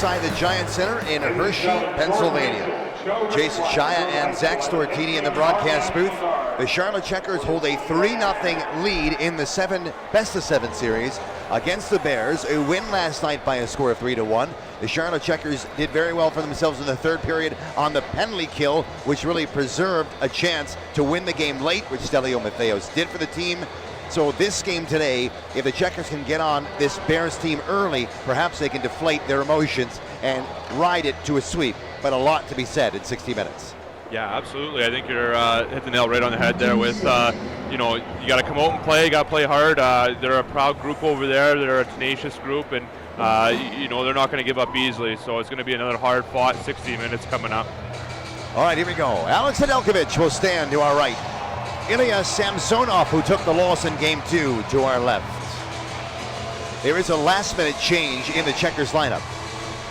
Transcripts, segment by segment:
Inside the Giant Center in Hershey, Pennsylvania. Jason Shia and Zach Stortini in the broadcast booth. The Charlotte Checkers hold a 3-0 lead in the best of 7 series against the Bears, who win last night by a score of 3-1. The Charlotte Checkers did very well for themselves in the third period on the penalty kill, which really preserved a chance to win the game late, which Stelio Matheos did for the team. So this game today, if the Checkers can get on this Bears team early, perhaps they can deflate their emotions and ride it to a sweep. But a lot to be said in 60 minutes. Yeah, absolutely. I think you're hit the nail right on the head there with, you got to come out and play, got to play hard. They're a proud group over there. They're a tenacious group, and, they're not going to give up easily. So it's going to be another hard-fought 60 minutes coming up. All right, here we go. Alex Nedeljkovic will stand to our right. Ilya Samsonov, who took the loss in Game 2, to our left. There is a last-minute change in the Checkers lineup.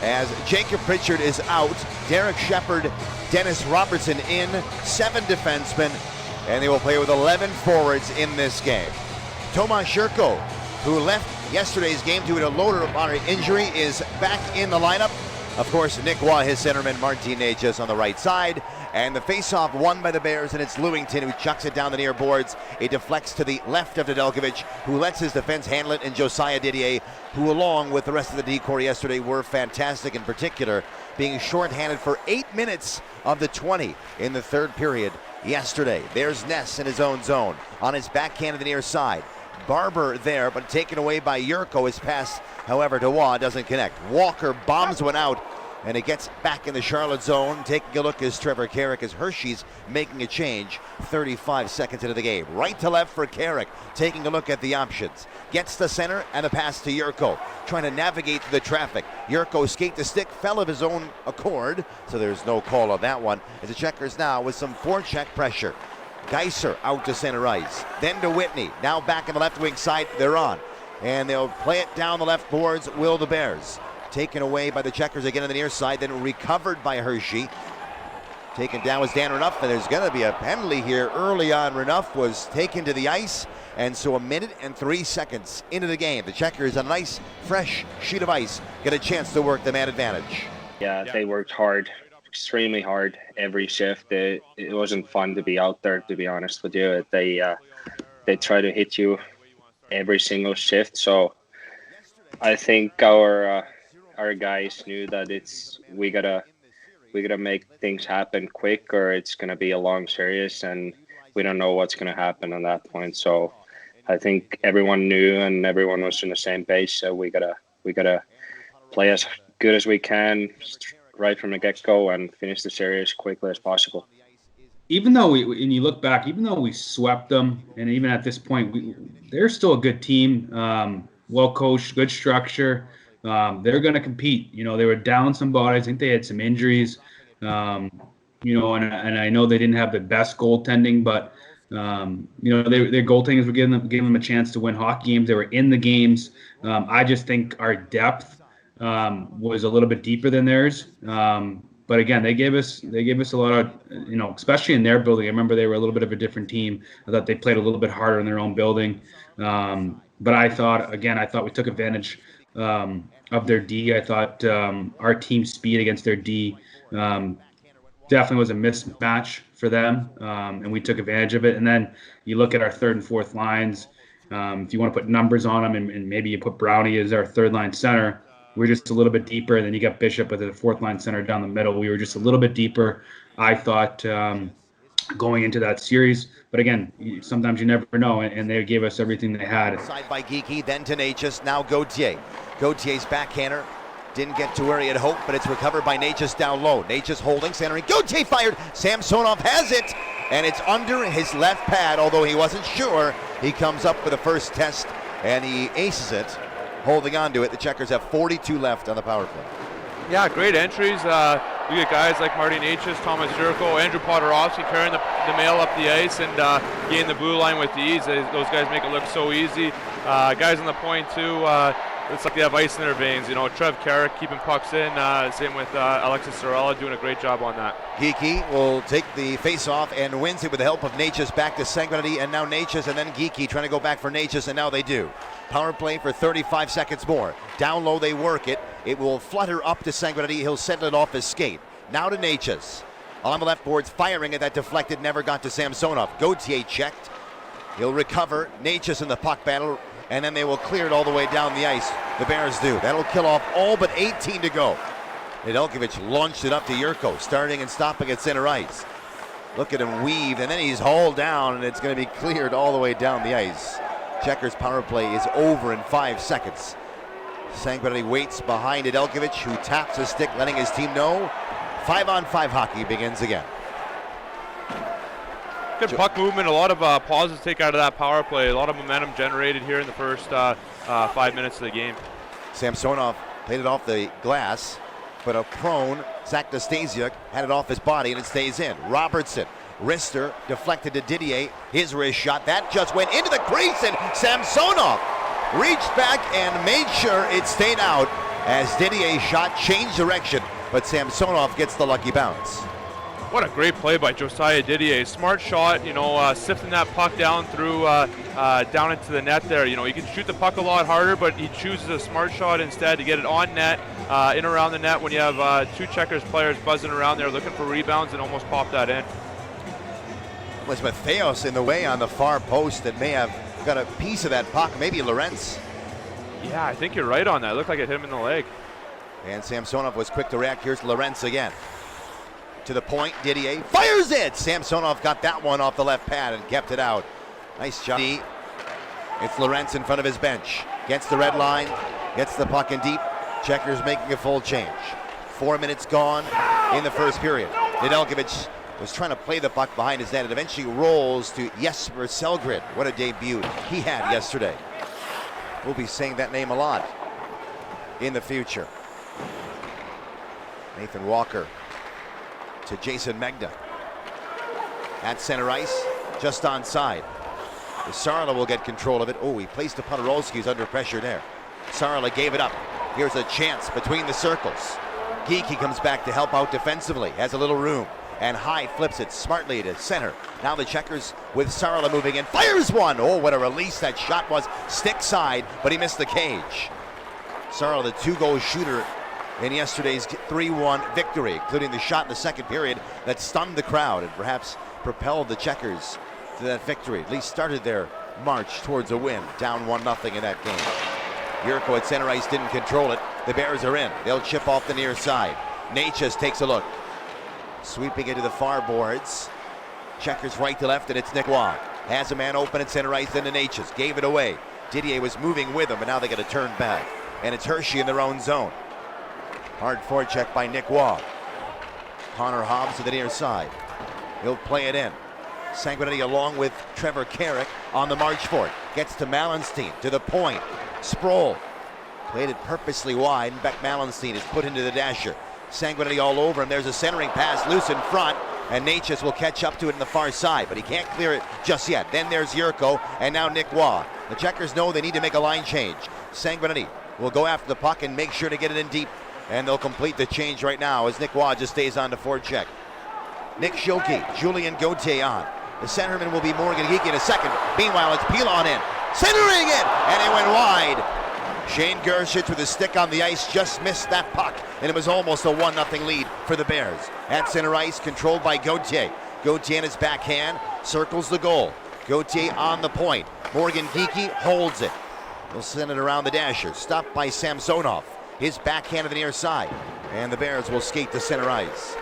As Jacob Pritchard is out, Derek Shepard, Dennis Robertson in, 7 defensemen, and they will play with 11 forwards in this game. Tomas Jurko, who left yesterday's game due to a lower body injury, is back in the lineup. Of course, Nick Waugh, his centerman, Martin Necas on the right side. And the faceoff won by the Bears, and it's Lewington who chucks it down the near boards. It deflects to the left of Nedeljkovic, who lets his defense handle it, and Josiah Didier, who along with the rest of the decor yesterday were fantastic, in particular being shorthanded for 8 minutes of the 20 in the third period yesterday. There's Ness in his own zone on his backhand of the near side. Barber there, but taken away by Jurko. His pass, however, to Waugh doesn't connect. Walker bombs one out, and it gets back in the Charlotte zone. Taking a look is Trevor Carrick, as Hershey's making a change 35 seconds into the game. Right to left for Carrick, taking a look at the options. Gets the center and a pass to Jurko, trying to navigate through the traffic. Jurko skate the stick, fell of his own accord, so there's no call on that one. As the Checkers now with some forecheck pressure. Geiser out to center ice, then to Whitney. Now back in the left wing side, they're on. And they'll play it down the left boards, will the Bears. Taken away by the Checkers again on the near side, then recovered by Hershey. Taken down was Dan Renouf, and there's going to be a penalty here early on. Renouf was taken to the ice, and so 1 minute and 3 seconds into the game. The Checkers, a nice, fresh sheet of ice, get a chance to work the man advantage. Yeah, they worked hard, extremely hard every shift. It wasn't fun to be out there, to be honest with you. They try to hit you every single shift, so I think our guys knew that we gotta make things happen quick, or it's gonna be a long series, and we don't know what's gonna happen on that point. So I think everyone knew, and everyone was on the same page. So we gotta play as good as we can right from the get-go and finish the series as quickly as possible. Even though when you look back, even though we swept them, and even at this point, they're still a good team, well coached, good structure. They're going to compete. They were down some bodies. I think they had some injuries. And I know they didn't have the best goaltending, but their goaltenders were giving them a chance to win hockey games. They were in the games. I just think our depth was a little bit deeper than theirs. But again, they gave us a lot of, especially in their building. I remember they were a little bit of a different team. I thought they played a little bit harder in their own building. But I thought we took advantage of their D. I thought our team speed against their D definitely was a mismatch for them, and we took advantage of it. And then you look at our third and fourth lines. If you want to put numbers on them, and maybe you put Brownie as our third line center, we're just a little bit deeper. And then you got Bishop with the fourth line center down the middle. We were just a little bit deeper, I thought, going into that series. But again, sometimes you never know, and they gave us everything they had. Side by Geeky, then to Necas, now Gauthier. Gautier's backhander didn't get to where he had hoped, but it's recovered by Necas down low. Necas holding, centering. Gauthier fired. Samsonov has it, and it's under his left pad, although he wasn't sure. He comes up for the first test, and he aces it, holding on to it. The Checkers have 42 left on the power play. Yeah, great entries. We got guys like Martin Necas, Tomas Jurko, Andrew Poturalski carrying the mail up the ice and getting the blue line with ease. Those guys make it look so easy. Guys on the point too. it's like they have ice in their veins. You know, Trev Carrick keeping pucks in. Same with Aleksi Saarela doing a great job on that. Geekie will take the face-off and wins it with the help of Natchez. Back to Sanguinetti, and now Natchez, and then Geekie trying to go back for Natchez, and now they do. Power play for 35 seconds more. Down low they work it. It will flutter up to Sanguinetti. He'll settle it off his skate. Now to Natchez. On the left boards, firing at that deflected, never got to Samsonov. Gauthier checked. He'll recover. Natchez in the puck battle, and then they will clear it all the way down the ice. The Bears do. That'll kill off all but 18 to go. Nedeljkovic launched it up to Yurko, starting and stopping at center ice. Look at him weave, and then he's hauled down, and it's going to be cleared all the way down the ice. Checkers' power play is over in 5 seconds. Sanguinetti waits behind Nedeljkovic, who taps his stick, letting his team know 5-on-5 hockey begins again. Good puck movement, a lot of pauses to take out of that power play. A lot of momentum generated here in the first 5 minutes of the game. Samsonov played it off the glass, but a prone Zach Nastasiuk had it off his body, and it stays in. Robertson, wrister, deflected to Didier. His wrist shot, that just went into the crease, and Samsonov reached back and made sure it stayed out as Didier's shot changed direction, but Samsonov gets the lucky bounce. What a great play by Josiah Didier. Smart shot, you know, sifting that puck down through, down into the net there. You know, he can shoot the puck a lot harder, but he chooses a smart shot instead to get it on net, in around the net when you have two Checkers players buzzing around there looking for rebounds, and almost popped that in. Was Matheos in the way on the far post that may have got a piece of that puck? Maybe Lorenz. Yeah, I think you're right on that. It looked like it hit him in the leg. And Samsonov was quick to react. Here's Lorenz again. To the point, Didier fires it! Samsonov got that one off the left pad and kept it out. Nice job. It's Lorenz in front of his bench. Gets the red line, gets the puck in deep. Checkers making a full change. 4 minutes gone in the first period. Nedeljkovic was trying to play the puck behind his net. It eventually rolls to Jesper Selgren. What a debut he had yesterday. We'll be saying that name a lot in the future. Nathan Walker to Jason Megna. At center ice, just onside. Saarela will get control of it. Oh, he placed to Podorowski, who's under pressure there. Saarela gave it up. Here's a chance between the circles. Geekie comes back to help out defensively, has a little room, and high flips it smartly to center. Now the Checkers with Saarela moving in, fires one. Oh, what a release that shot was. Stick side, but he missed the cage. Saarela, the 2-goal shooter in yesterday's 3-1 victory, including the shot in the second period that stunned the crowd and perhaps propelled the Checkers to that victory. At least started their march towards a win, down 1-0 in that game. Yurko at center ice didn't control it. The Bears are in. They'll chip off the near side. Natchez takes a look. Sweeping into the far boards. Checkers right to left, and it's Nick Waugh. Has a man open at center ice, then to Natchez. Gave it away. Didier was moving with him, but now they got to turn back. And it's Hershey in their own zone. Hard forecheck by Nick Waugh. Connor Hobbs to the near side. He'll play it in. Sanguinetti along with Trevor Carrick on the march for it. Gets to Malenstein, to the point. Sproul played it purposely wide, and Beck Malenstein is put into the dasher. Sanguinetti all over him. There's a centering pass loose in front, and Natchez will catch up to it in the far side, but he can't clear it just yet. Then there's Yurko, and now Nick Waugh. The Checkers know they need to make a line change. Sanguinetti will go after the puck and make sure to get it in deep, and they'll complete the change right now as Nick Waugh just stays on to forecheck. Nick Schilke, Julian Gauthier on. The centerman will be Morgan Geekie in a second. Meanwhile, it's Pilon in. Centering it, and it went wide. Shane Gershich with his stick on the ice just missed that puck, and it was almost a 1-0 lead for the Bears. At center ice, controlled by Gauthier. Gauthier in his backhand, circles the goal. Gauthier on the point. Morgan Geekie holds it. He'll send it around the dasher. Stopped by Samsonov. His backhand to the near side. And the Bears will skate to center ice.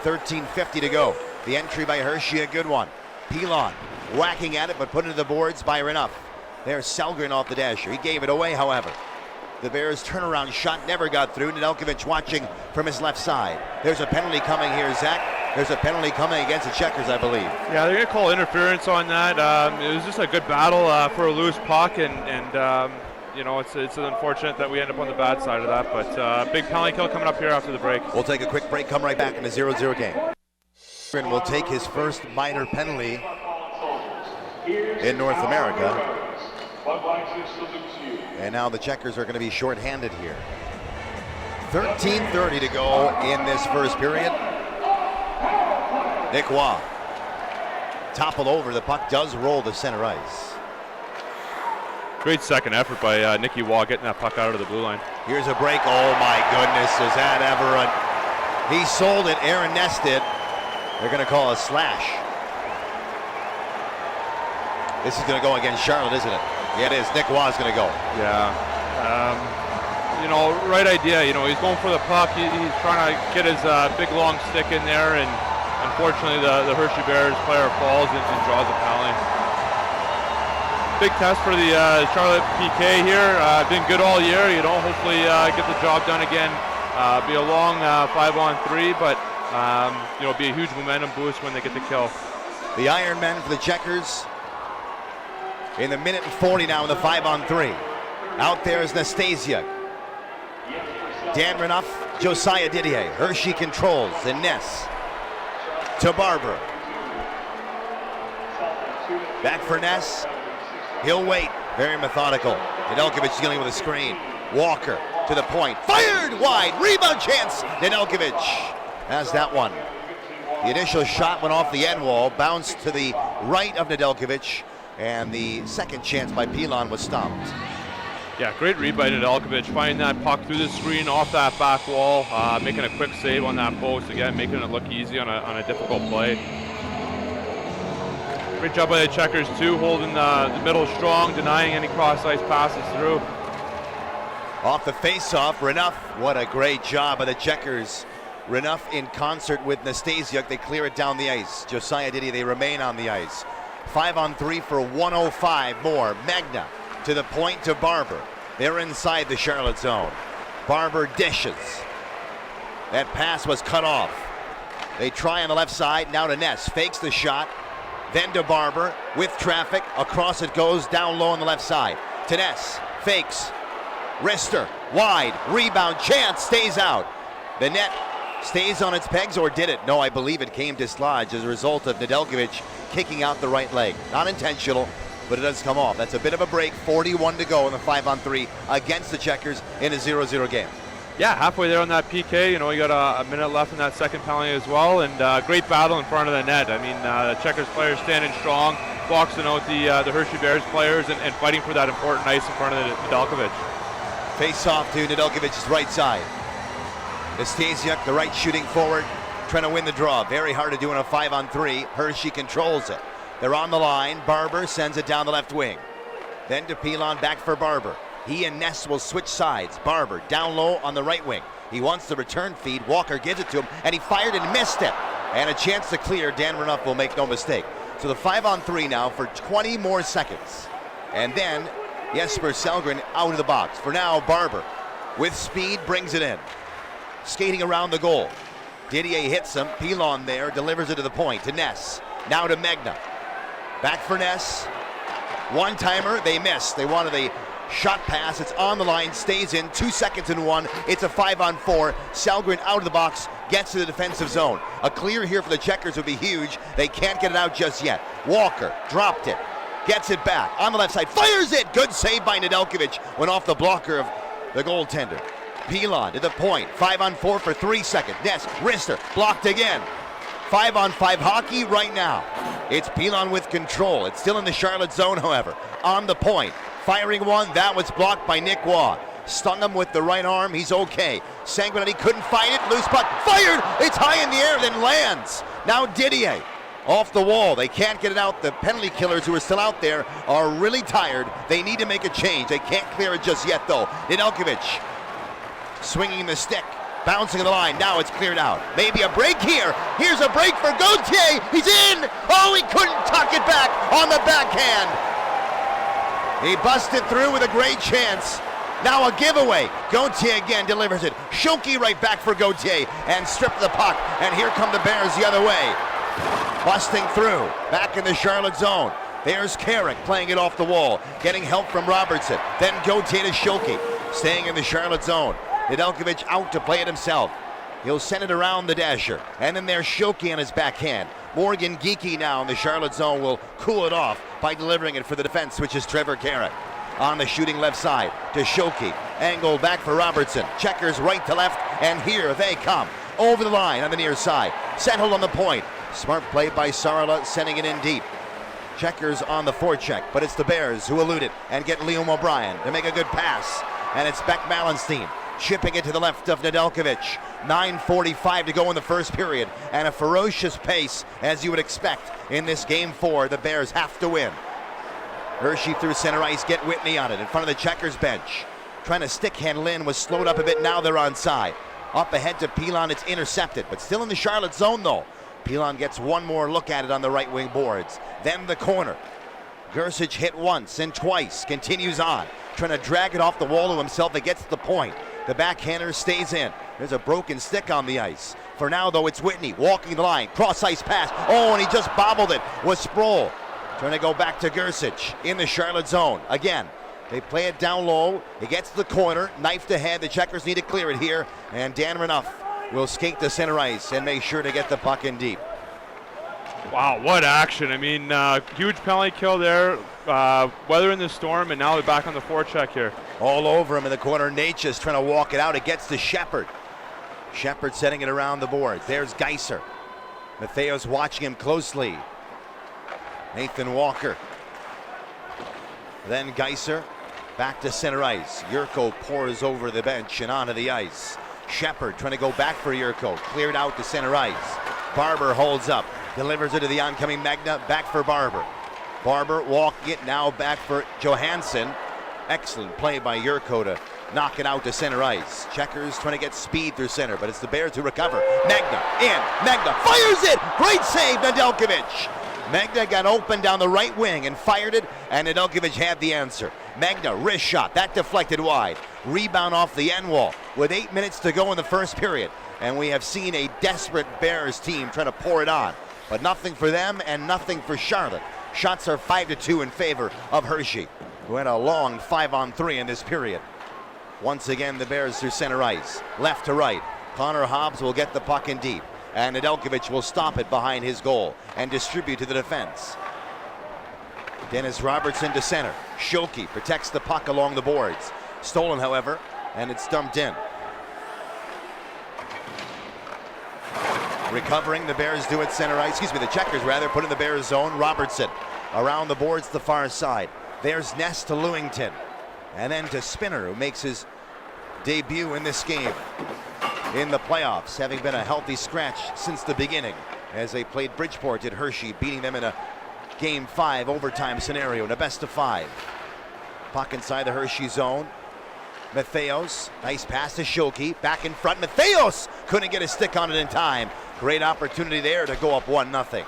13:50 to go. The entry by Hershey, a good one. Pilon whacking at it, but put into the boards by Renouf. There's Selgren off the dasher. He gave it away, however. The Bears' turnaround shot never got through. Nedeljkovic watching from his left side. There's a penalty coming here, Zach. There's a penalty coming against the Checkers, I believe. Yeah, they're going to call interference on that. It was just a good battle for a loose puck, and you know, it's unfortunate that we end up on the bad side of that, but big penalty kill coming up here after the break. We'll take a quick break, come right back in a 0-0 game. Will take his first minor penalty in North America. And now the Checkers are going to be shorthanded here. 13:30 to go in this first period. Nick Waugh toppled over. The puck does roll to center ice. Great second effort by Nicky Waugh getting that puck out of the blue line. Here's a break. Oh my goodness, is that ever he sold it. Aaron Ness did. They're going to call a slash. This is going to go against Charlotte, isn't it? Yeah, it is. Nick Waugh is going to go. Yeah. You know, right idea. You know, he's going for the puck. He's trying to get his big long stick in there, and unfortunately the Hershey Bears player falls and draws a penalty. Big test for the Charlotte PK here. Been good all year. You know, hopefully get the job done again. Be a long 5-on-3, but you know, be a huge momentum boost when they get the kill. The Iron Men for the Checkers in the minute and 40 now in the 5-on-3. Out there is Nastasia. Dan Renouf, Josiah Didier. Hershey controls, and Ness to Barber. Back for Ness. He'll wait. Very methodical. Nedeljkovic dealing with a screen. Walker to the point. Fired wide. Rebound chance. Nedeljkovic has that one. The initial shot went off the end wall, bounced to the right of Nedeljkovic, and the second chance by Pilon was stopped. Yeah, great read by Nedeljkovic, finding that puck through the screen, off that back wall, making a quick save on that post, again, making it look easy on a difficult play. Great job by the Checkers too, holding the middle strong, denying any cross-ice passes through. Off the face-off, Renouf, what a great job by the Checkers. Renouf in concert with Nastasiuk, they clear it down the ice. Josiah Didier, they remain on the ice. 5-on-3 for 105 more. Magna to the point to Barber. They're inside the Charlotte zone. Barber dishes. That pass was cut off. They try on the left side, now to Ness. Fakes the shot, then to Barber. With traffic, across it goes, down low on the left side. To Ness, fakes. Rister, wide, rebound, chance, stays out. The net stays on its pegs, or did it? No, I believe it came dislodged as a result of Nedeljkovic kicking out the right leg. Not intentional, but it does come off. That's a bit of a break. 41 to go in the 5-on-3 against the Checkers in a 0-0 game. Yeah, halfway there on that PK. You know, you got a minute left in that second penalty as well, and great battle in front of the net. I mean, the Checkers players standing strong, boxing out the Hershey Bears players, and fighting for that important ice in front of Nedeljkovic. Face off to Nedeljkovic's right side. Nastasiuk, the right shooting forward, trying to win the draw. Very hard to do in a 5-on-3. Hershey controls it. They're on the line. Barber sends it down the left wing. Then to Pilon, back for Barber. He and Ness will switch sides. Barber down low on the right wing. He wants the return feed. Walker gives it to him, and he fired and missed it. And a chance to clear. Dan Renouf will make no mistake. So the 5-on-3 now for 20 more seconds. And then Jesper Sellgren out of the box. For now, Barber with speed brings it in. Skating around the goal. Didier hits him. Pilon there, delivers it to the point to Ness. Now to Magna. Back for Ness. One-timer, they missed. They wanted a shot pass. It's on the line, stays in. 2 seconds and 1. It's a 5-on-4. Sellgren out of the box, gets to the defensive zone. A clear here for the Checkers would be huge. They can't get it out just yet. Walker dropped it. Gets it back. On the left side, fires it. Good save by Nedeljkovic. Went off the blocker of the goaltender. Pilon to the point. 5-on-4 for 3 seconds. Ness, Rister, blocked again. 5-on-5 hockey right now. It's Pilon with control. It's still in the Charlotte zone, however. On the point. Firing one. That was blocked by Nick Waugh. Stung him with the right arm. He's okay. Sanguinetti couldn't find it. Loose puck. Fired! It's high in the air, then lands. Now Didier. Off the wall. They can't get it out. The penalty killers who are still out there are really tired. They need to make a change. They can't clear it just yet, though. Nedeljkovic swinging the stick, bouncing on the line. Now it's cleared out. Maybe a break here. Here's a break for Gauthier. He's in. Oh, he couldn't tuck it back on the backhand. He busted through with a great chance. Now a giveaway. Gauthier again delivers it. Schulke right back for Gauthier and stripped the puck. And here come the Bears the other way. Busting through. Back in the Charlotte zone. There's Carrick playing it off the wall. Getting help from Robertson. Then Gauthier to Schulke. Staying in the Charlotte zone. Nedeljkovic out to play it himself. He'll send it around the dasher. And then there's Schulke on his backhand. Morgan Geekie now in the Charlotte zone will cool it off by delivering it for the defense, which is Trevor Carrick. on the shooting left side to Shoki. Angled back for Robertson. Checkers right to left, and here they come. Over the line on the near side. Settled on the point. Smart play by Saarela, sending it in deep. Checkers on the forecheck, but it's the Bears who elude it and get Liam O'Brien to make a good pass. And it's Beck Malenstein chipping it to the left of Nedeljkovic. 9:45 to go in the first period, and a ferocious pace, as you would expect in this game 4. The Bears have to win. Hershey through center ice, get Whitney on it in front of the Checkers bench. Trying to stick hand Lynn, was slowed up a bit, now they're onside. Up ahead to Pilon, it's intercepted, but still in the Charlotte zone though. Pilon gets one more look at it on the right wing boards. Then the corner. Gersic hit once and twice, continues on. Trying to drag it off the wall to himself, it gets to the point. The backhander stays in. There's a broken stick on the ice. For now though, it's Whitney walking the line, cross ice pass. Oh, and he just bobbled it, was Sproul. Trying to go back to Gersic in the Charlotte zone. Again, they play it down low. It gets to the corner, knifed ahead. The Checkers need to clear it here. And Dan Renouf will skate to center ice and make sure to get the puck in deep. Wow, what action. I mean, huge penalty kill there. Weathering the storm, and now they're back on the forecheck here. All over him in the corner. Natchez trying to walk it out. It gets to Shepard. Shepard setting it around the boards. There's Geiser. Matheos watching him closely. Nathan Walker. Then Geiser back to center ice. Yurko pours over the bench and onto the ice. Shepard trying to go back for Yurko. Cleared out to center ice. Barber holds up. Delivers it to the oncoming Magna. Back for Barber. Barber walking it now back for Johansson. Excellent play by Yurko to knock it out to center ice. Checkers trying to get speed through center, but it's the Bears who recover. Magna in. Magna fires it. Great save, Nedeljkovic. Magna got open down the right wing and fired it, and Nedeljkovic had the answer. Magna, wrist shot, that deflected wide. Rebound off the end wall with 8 minutes to go in the first period. And we have seen a desperate Bears team trying to pour it on. But nothing for them and nothing for Charlotte. Shots are 5-2 in favor of Hershey, who had a long 5-on-3 in this period. Once again, the Bears through center ice, left to right. Connor Hobbs will get the puck in deep, and Nedeljkovic will stop it behind his goal and distribute to the defense. Dennis Robertson to center. Shoki protects the puck along the boards. Stolen, however, and it's dumped in. Recovering, the Bears do it center ice. The Checkers rather, put in the Bears zone. Robertson around the boards to the far side. There's Ness to Lewington. And then to Spinner, who makes his debut in this game in the playoffs, having been a healthy scratch since the beginning as they played Bridgeport at Hershey, beating them in a Game 5 overtime scenario in a best of 5. Puck inside the Hershey zone. Matheos, nice pass to Shoki, back in front. Matheos couldn't get a stick on it in time. Great opportunity there to go up 1-0.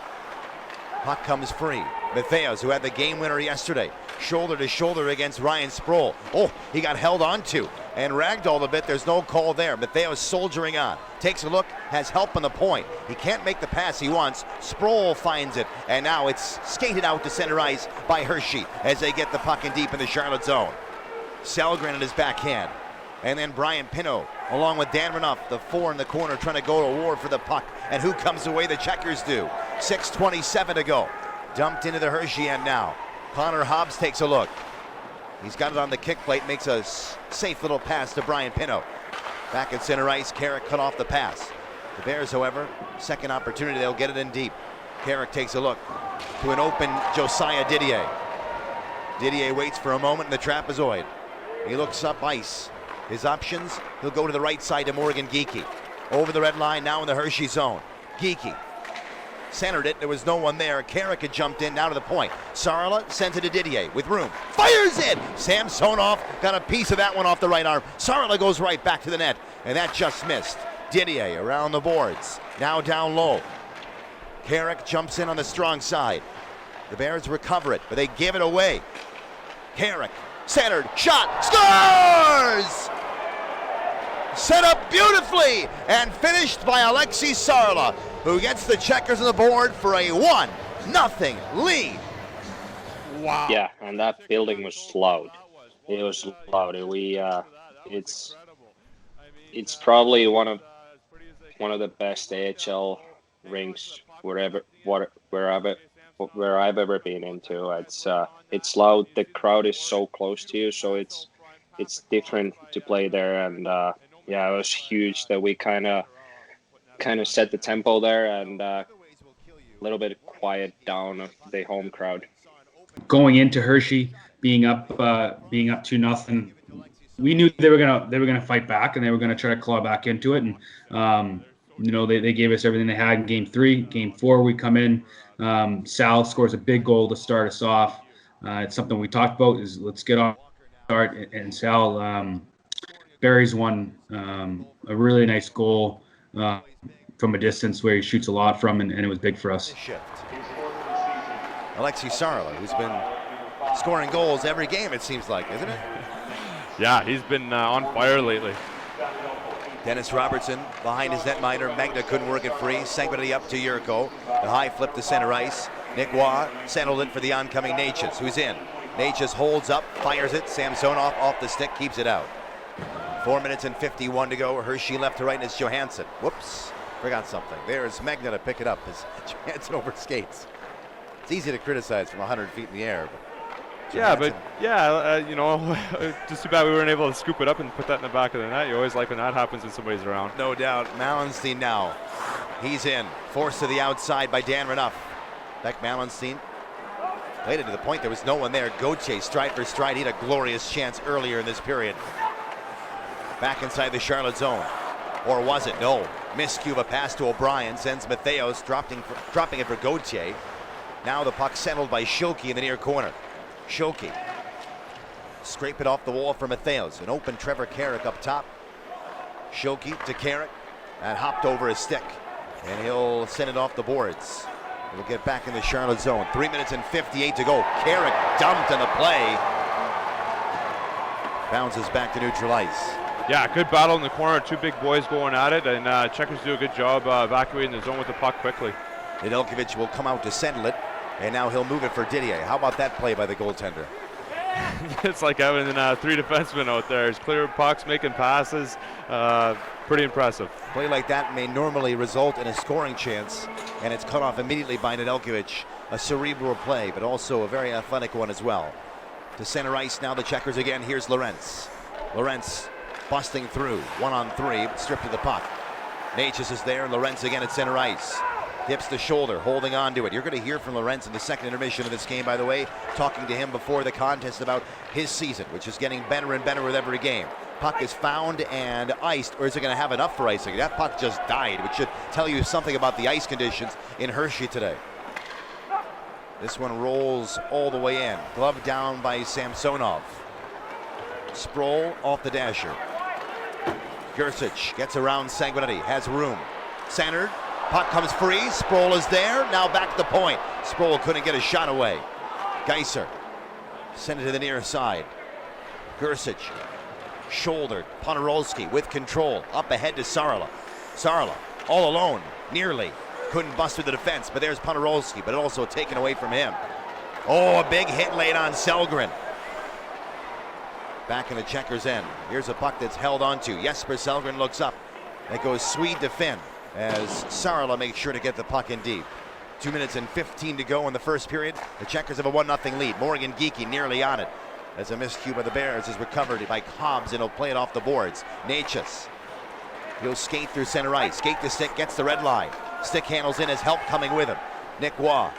Puck comes free. Matheos, who had the game winner yesterday, shoulder to shoulder against Ryan Sproul. Oh, he got held onto and ragdolled a bit. There's no call there. Matheos soldiering on. Takes a look, has help on the point. He can't make the pass he wants. Sproul finds it, and now it's skated out to center ice by Hershey as they get the puck in deep in the Charlotte zone. Selgren in his backhand. And then Brian Pino, along with Dan Renouf, the 4 in the corner, trying to go to war for the puck. And who comes away? The Checkers do. 6:27 to go. Dumped into the Hershey end now. Connor Hobbs takes a look. He's got it on the kick plate, makes a safe little pass to Brian Pino. Back at center ice, Carrick cut off the pass. The Bears, however, second opportunity, they'll get it in deep. Carrick takes a look to an open Josiah Didier. Didier waits for a moment in the trapezoid. He looks up ice. His options, he'll go to the right side to Morgan Geekie. Over the red line, now in the Hershey zone. Geekie centered it, there was no one there. Carrick had jumped in, now to the point. Saarela sends it to Didier with room. Fires it! Samsonov got a piece of that one off the right arm. Saarela goes right back to the net, and that just missed. Didier around the boards, now down low. Carrick jumps in on the strong side. The Bears recover it, but they give it away. Carrick, centered, shot, scores! Set up beautifully and finished by Aleksi Saarela, who gets the Checkers on the board for a 1-0 lead. Wow. Yeah, and that building was loud. It was loud. It's probably one of the best AHL rinks wherever where I've ever been into. It's loud. The crowd is so close to you, so it's different to play there. And yeah, it was huge that we kind of set the tempo there and a little bit quiet down of the home crowd. Going into Hershey, being up 2-0, we knew they were gonna fight back, and they were gonna try to claw back into it. And they gave us everything they had in Game 3. Game 4, we come in. Sal scores a big goal to start us off. It's something we talked about, is let's get on start. And Sal buries one, a really nice goal from a distance where he shoots a lot from, and it was big for us. Aleksi Saarela, who's been scoring goals every game, it seems like, isn't it? Yeah, he's been on fire lately. Dennis Robertson behind his netminder. Magna couldn't work it free. Sanguinetti up to Yurko. The high flip to center ice. Nick Waugh settled it for the oncoming Natchez, who's in. Natchez holds up, fires it. Samsonov off the stick, keeps it out. 4 minutes and 51 to go. Hershey left to right, and it's Johansson. Whoops, forgot something. There's Magna to pick it up as Johansson over skates. It's easy to criticize from 100 feet in the air. But just too bad we weren't able to scoop it up and put that in the back of the net. You always like when that happens when somebody's around. No doubt. Mallenstein now. He's in. Forced to the outside by Dan Renouf. Beck Mallenstein played it to the point there was no one there. Gauthier, stride for stride. He had a glorious chance earlier in this period. Back inside the Charlotte zone. Or was it? No. Miscue of a pass to O'Brien. Sends Matheos dropping it for Gauthier. Now the puck settled by Schilke in the near corner. Schilke. Scrape it off the wall for Matheos. An open Trevor Carrick up top. Schilke to Carrick. And hopped over his stick. And he'll send it off the boards. We'll get back in the Charlotte zone. 3 minutes and 58 to go. Carrick dumped in the play. Bounces back to neutral ice. Yeah, good battle in the corner. Two big boys going at it, and Checkers do a good job evacuating the zone with the puck quickly. Nedeljkovic will come out to settle it, and now he'll move it for Didier. How about that play by the goaltender? It's like having three defensemen out there. He's clearing pucks, making passes. Pretty impressive. Play like that may normally result in a scoring chance, and it's cut off immediately by Nedeljkovic. A cerebral play, but also a very athletic one as well. To center ice now, the Checkers again. Here's Lorentz. Lorentz busting through, 1-on-3, but stripped of the puck. Natchez is there, and Lorentz again at center ice. Dips the shoulder, holding on to it. You're going to hear from Lorentz in the second intermission of this game, by the way, talking to him before the contest about his season, which is getting better and better with every game. Puck is found and iced, or is it going to have enough for icing? That puck just died, which should tell you something about the ice conditions in Hershey today. This one rolls all the way in. Glove down by Samsonov. Sproul off the dasher. Gersic gets around Sanguinetti, has room. Centered, puck comes free, Sproul is there, now back to the point. Sproul couldn't get a shot away. Geiser sent it to the near side. Gersic, shouldered, Ponarolski with control, up ahead to Saarela. Saarela, all alone, nearly. Couldn't bust through the defense, but there's Ponarolski, but also taken away from him. Oh, a big hit late on Sellgren. Back in the Checkers' end. Here's a puck that's held onto. Jesper Sellgren looks up. It goes Swede to Finn as Saarela makes sure to get the puck in deep. 2 minutes and 15 to go in the first period. The Checkers have a 1-0 lead. Morgan Geekie nearly on it as a miscue by the Bears is recovered by Hobbs, and he'll play it off the boards. Natchez. He'll skate through center ice. Skate the stick, gets the red line. Stick handles in, his help coming with him. Nick Waugh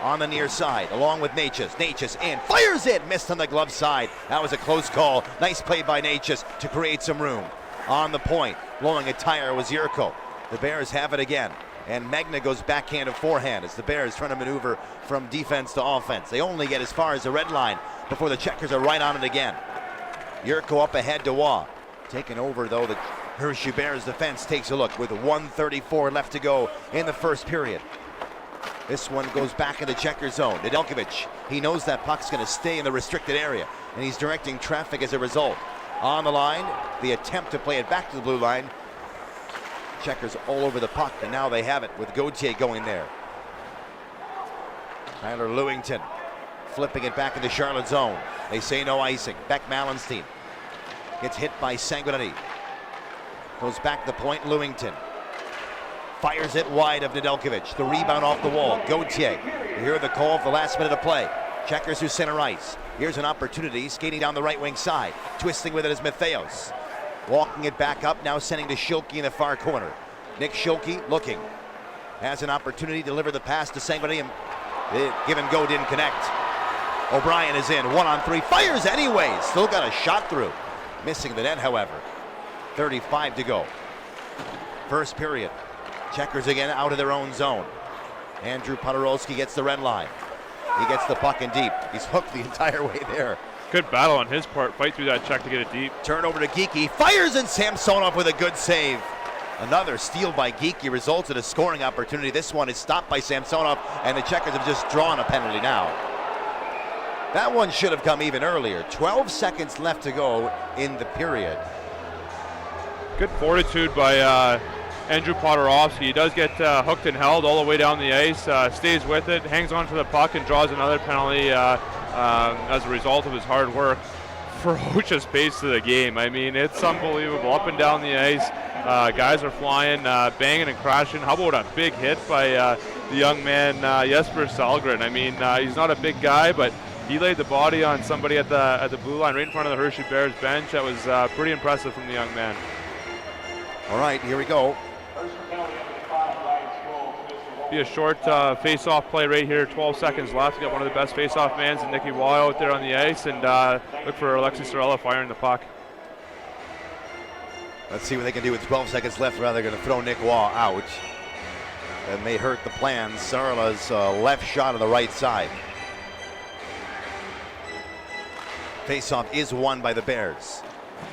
on the near side, along with Natchez. Natchez in, fires it, missed on the glove side. That was a close call. Nice play by Natchez to create some room. On the point, blowing a tire was Yurko. The Bears have it again, and Magna goes backhand to forehand as the Bears trying to maneuver from defense to offense. They only get as far as the red line before the Checkers are right on it again. Yurko up ahead to Waugh. Taken over, though, the Hershey Bears defense takes a look with 1:34 left to go in the first period. This one goes back in the Checkers zone. Nedeljkovic, he knows that puck's going to stay in the restricted area, and he's directing traffic as a result. On the line, the attempt to play it back to the blue line. Checkers all over the puck, and now they have it with Gauthier going there. Tyler Lewington flipping it back in the Charlotte zone. They say no icing. Beck Mallenstein gets hit by Sanguinetti. Goes back to the point, Lewington. Fires it wide of Nedeljkovic. The rebound off the wall. Gauthier. You hear the call for the last minute of play. Checkers through center ice. Here's an opportunity. Skating down the right wing side. Twisting with it is Matheos. Walking it back up. Now sending to Schilke in the far corner. Nick Schilke looking. Has an opportunity to deliver the pass to Sanguinetti. And the give and go didn't connect. O'Brien is in. 1-on-3. Fires anyways. Still got a shot through. Missing the net, however. 35 to go. First period. Checkers again out of their own zone. Andrew Podorowski gets the red line. He gets the puck in deep. He's hooked the entire way there. Good battle on his part. Fight through that check to get it deep. Turn over to Geekie. Fires and Samsonov with a good save. Another steal by Geekie results in a scoring opportunity. This one is stopped by Samsonov, and the Checkers have just drawn a penalty now. That one should have come even earlier. 12 seconds left to go in the period. Good fortitude by Andrew Podorowski. He does get hooked and held all the way down the ice, stays with it, hangs on to the puck, and draws another penalty as a result of his hard work. Ferocious pace to the game. I mean, it's unbelievable. Up and down the ice, guys are flying, banging and crashing. How about a big hit by the young man Jesper Salgren? I mean, he's not a big guy, but he laid the body on somebody at the blue line right in front of the Hershey Bears bench. That was pretty impressive from the young man. All right, here we go. Be a short face-off play right here. 12 seconds left. We got one of the best face-off mans, and Nicky Waugh out there on the ice, and look for Aleksi Saarela firing the puck. Let's see what they can do with 12 seconds left. Rather, going to throw Nick Waugh out. That may hurt the plans. Saarela's left shot on the right side. Face-off is won by the Bears.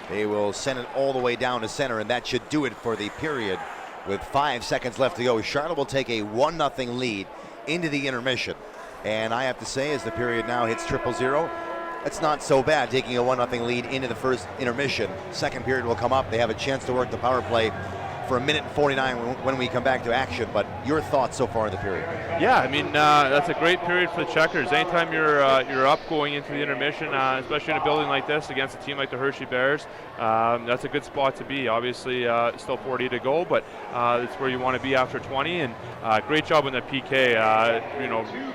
They will send it all the way down to center, and that should do it for the period. With 5 seconds left to go, Charlotte will take a 1-0 lead into the intermission. And I have to say, as the period now hits 0-0, it's not so bad taking a 1-0 lead into the first intermission. Second period will come up. They have a chance to work the power play for a minute and 49 when we come back to action. But your thoughts so far in the period? Yeah, I mean, that's a great period for the Checkers. Anytime you're up going into the intermission, especially in a building like this against a team like the Hershey Bears, that's a good spot to be. Obviously, still 40 to go, but it's where you want to be after 20. And great job on the PK.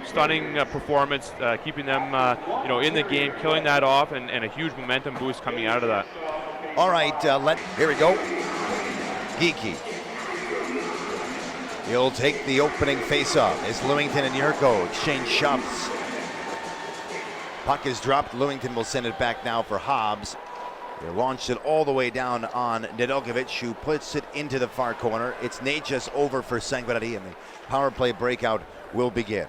Stunning performance, keeping them in the game, killing that off, and a huge momentum boost coming out of that. All right, here we go. Geekie. He'll take the opening face-off as Lewington and Yurko exchange shoves. Puck is dropped. Lewington will send it back now for Hobbs. They launched it all the way down on Nedeljkovic, who puts it into the far corner. It's Natchez over for Sanguinetti, and the power play breakout will begin.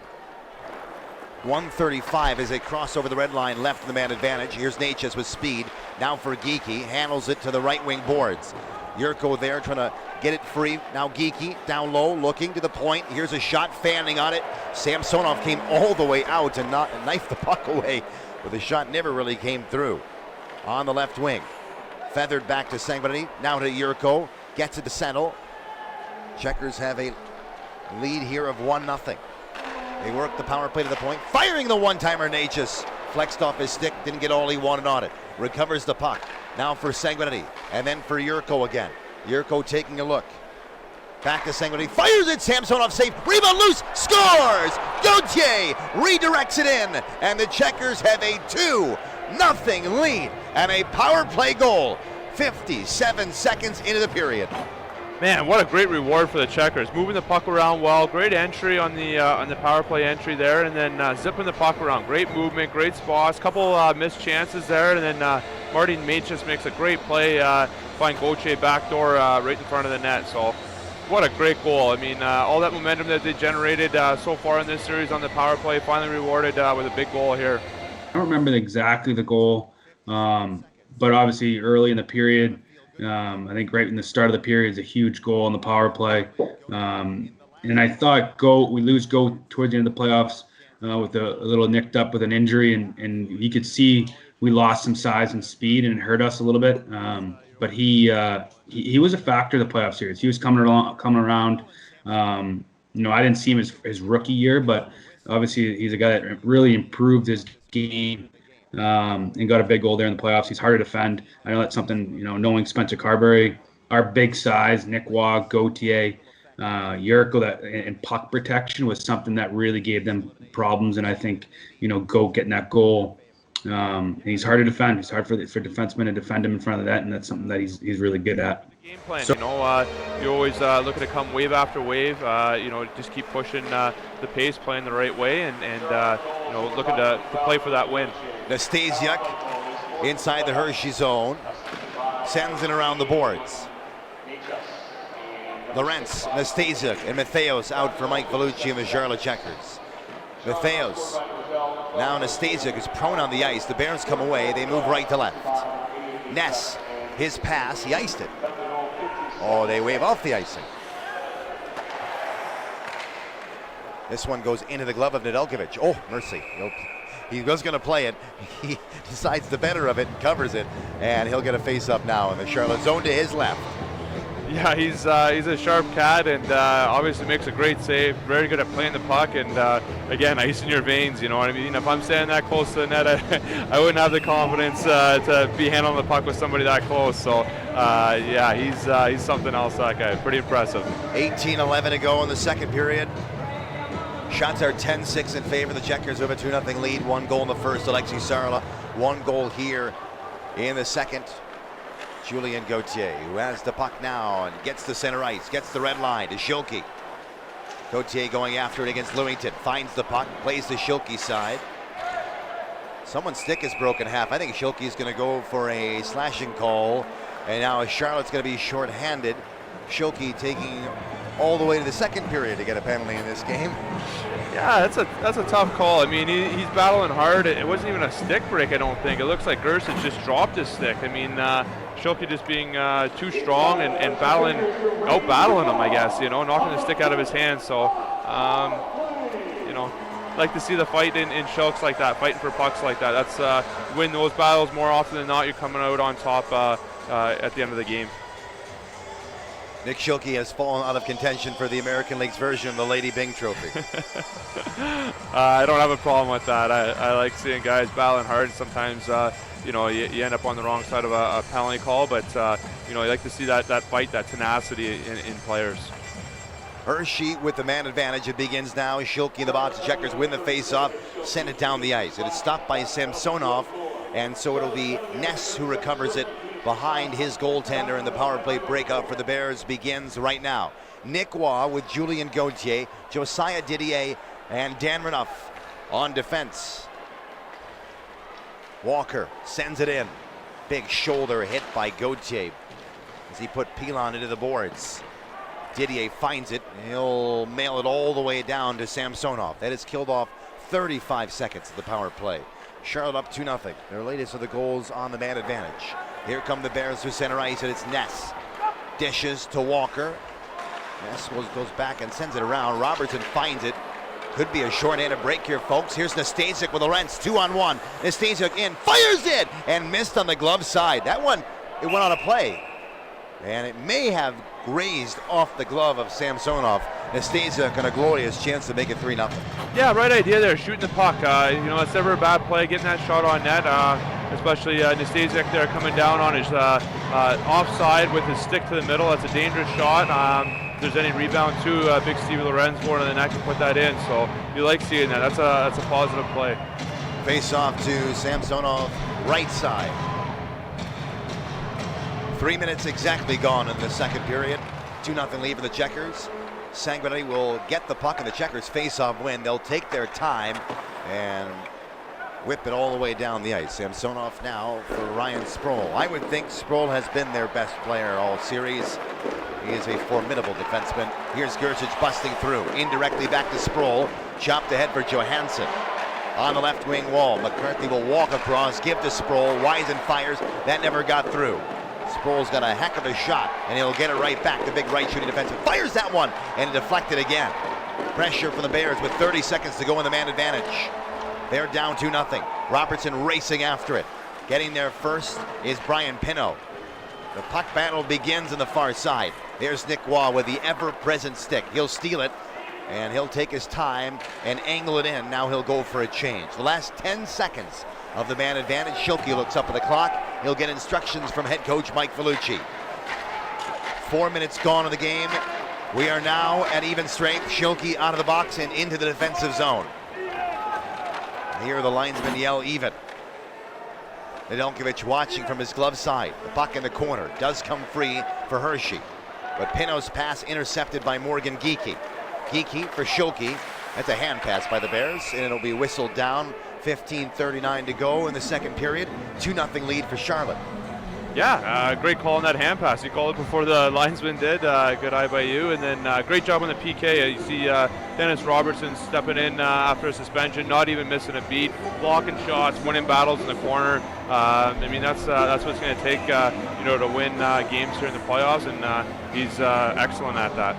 1:35 as they cross over the red line, left in the man advantage. Here's Natchez with speed. Now for Geekie, handles it to the right wing boards. Yurko there trying to get it free. Now Geekie down low, looking to the point. Here's a shot, fanning on it. Samsonov came all the way out and knifed the puck away, but the shot never really came through. On the left wing, feathered back to Sanguinetti. Now to Yurko, gets it to Sendel. Checkers have a lead here of 1-0. They work the power play to the point, firing the one-timer. Natchez flexed off his stick, didn't get all he wanted on it. Recovers the puck. Now for Sanguinetti, and then for Yurko again. Yurko taking a look. Back to Sanguinetti, fires it, Samsonov safe, rebound loose, scores! Gauthier redirects it in, and the Checkers have a 2-0 lead, and a power play goal. 57 seconds into the period. Man, what a great reward for the Checkers. Moving the puck around well, great entry on the power play entry there, and then zipping the puck around. Great movement, great spots, couple missed chances there, and then Martin Natchez makes a great play, find Gauthier backdoor right in front of the net. So what a great goal. I mean, all that momentum that they generated so far in this series on the power play, finally rewarded with a big goal here. I don't remember exactly the goal, but obviously early in the period, I think right in the start of the period is a huge goal on the power play. And I thought we lose Goat towards the end of the playoffs with a little nicked up with an injury, and you could see we lost some size and speed, and it hurt us a little bit. But he was a factor in the playoff series. He was coming around. I didn't see him his rookie year, but obviously he's a guy that really improved his game. And got a big goal there in the playoffs. He's hard to defend. I know that's something, knowing Spencer Carberry, our big size, Nick Waugh, Gauthier, Jurko and puck protection was something that really gave them problems. And I think, Go getting that goal. And he's hard to defend. It's hard for defensemen to defend him in front of that, and that's something that he's really good at. Game plan, you're always looking to come wave after wave. Just keep pushing the pace, playing the right way, and looking to play for that win. Nastasiuk inside the Hershey zone, sends it around the boards. Lorentz, Nastasiuk, and Matheos out for Mike Vellucci and the Charlotte Checkers. Matheos. Now Nastasiuk is prone on the ice. The Bears come away. They move right to left. Ness, his pass, he iced it. Oh, they wave off the icing. This one goes into the glove of Nedeljkovic. Oh, mercy. He was going to play it. He decides the better of it and covers it. And he'll get a face-up now in the Charlotte zone to his left. Yeah, he's a sharp cat, and obviously makes a great save. Very good at playing the puck, and again, ice in your veins. You know what I mean? If I'm standing that close to the net, I wouldn't have the confidence to be handling the puck with somebody that close. So, he's something else. That guy, pretty impressive. 18-11 to go in the second period. Shots are 10-6 in favor of the Checkers with a 2-0 lead. 1 goal in the first. Aleksi Saarela. 1 goal here in the second. Julien Gauthier, who has the puck now and gets the center ice, gets the red line to Schilke. Gauthier going after it against Lewington, finds the puck, plays the Schilke side. Someone's stick is broken half. I think Schilke is going to go for a slashing call, and now Charlotte's going to be shorthanded. Schilke taking all the way to the second period to get a penalty in this game. Yeah, that's a tough call. I mean, he's battling hard. It wasn't even a stick break, I don't think. It looks like Gersich just dropped his stick. I mean, Schilke just being too strong and out-battling him, I guess, knocking the stick out of his hands. So, like to see the fight in Schilks like that, fighting for pucks like that. That's win those battles more often than not. You're coming out on top at the end of the game. Nick Schilke has fallen out of contention for the American League's version of the Lady Byng Trophy. I don't have a problem with that. I like seeing guys battling hard. Sometimes, you end up on the wrong side of a penalty call, but, you like to see that fight, that tenacity in players. Hershey with the man advantage. It begins now. Schilke in the box. The Checkers win the face-off, send it down the ice. It is stopped by Samsonov, and so it'll be Ness who recovers it behind his goaltender, and the power play breakout for the Bears begins right now. Nick Waugh with Julien Gauthier, Josiah Didier, and Dan Renouf on defense. Walker sends it in. Big shoulder hit by Gauthier as he put Pilon into the boards. Didier finds it. He'll mail it all the way down to Samsonov. That has killed off 35 seconds of the power play. Charlotte up 2-0. Their latest of the goals on the man advantage. Here come the Bears through center ice, and it's Ness. Dishes to Walker. Ness goes back and sends it around. Robertson finds it. Could be a short-handed break here, folks. Here's Nastasiuk with Lorentz, 2-on-1. Nastasiuk in, fires it, and missed on the glove side. That one, it went on a play. And it may have grazed off the glove of Samsonov. Nastasiuk got a glorious chance to make it 3-0. Yeah, right idea there, shooting the puck. It's never a bad play, getting that shot on net, especially Nastasiuk there coming down on his offside with his stick to the middle. That's a dangerous shot. If there's any rebound too, big Stevie Lorenz going to the net can put that in. So you like seeing that. That's a positive play. Face off to Samsonov, right side. 3 minutes exactly gone in the second period. 2-0 lead for the Checkers. Sanguinetti will get the puck and the Checkers face-off win. They'll take their time and whip it all the way down the ice. Samsonov now for Ryan Sproul. I would think Sproul has been their best player all series. He is a formidable defenseman. Here's Gersich busting through. Indirectly back to Sproul. Chopped ahead for Johansson. On the left wing wall, McCarthy will walk across, give to Sproul. Wisen fires. That never got through. Sproul's got a heck of a shot, and he'll get it right back. The big right shooting defenseman fires that one, and deflected again. Pressure from the Bears with 30 seconds to go in the man advantage. They're down 2-0. Robertson racing after it. Getting there first is Brian Pino. The puck battle begins on the far side. There's Nick Waugh with the ever-present stick. He'll steal it, and he'll take his time and angle it in. Now he'll go for a change. The last 10 seconds of the man advantage. Schilke looks up at the clock. He'll get instructions from head coach Mike Vellucci. 4 minutes gone in the game. We are now at even strength. Schilke out of the box and into the defensive zone. Here the linesmen yell even. Nedeljkovic watching from his glove side. The puck in the corner does come free for Hershey. But Pino's pass intercepted by Morgan Geekie. Geekie for Schilke. That's a hand pass by the Bears, and it'll be whistled down. 15:39 to go in the second period. 2-0 lead for Charlotte. Yeah, great call on that hand pass. You called it before the linesman did. Good eye by you. And then great job on the PK. You see Dennis Robertson stepping in after a suspension, not even missing a beat, blocking shots, winning battles in the corner. I mean, that's what it's going to take, to win games here in the playoffs, and he's excellent at that.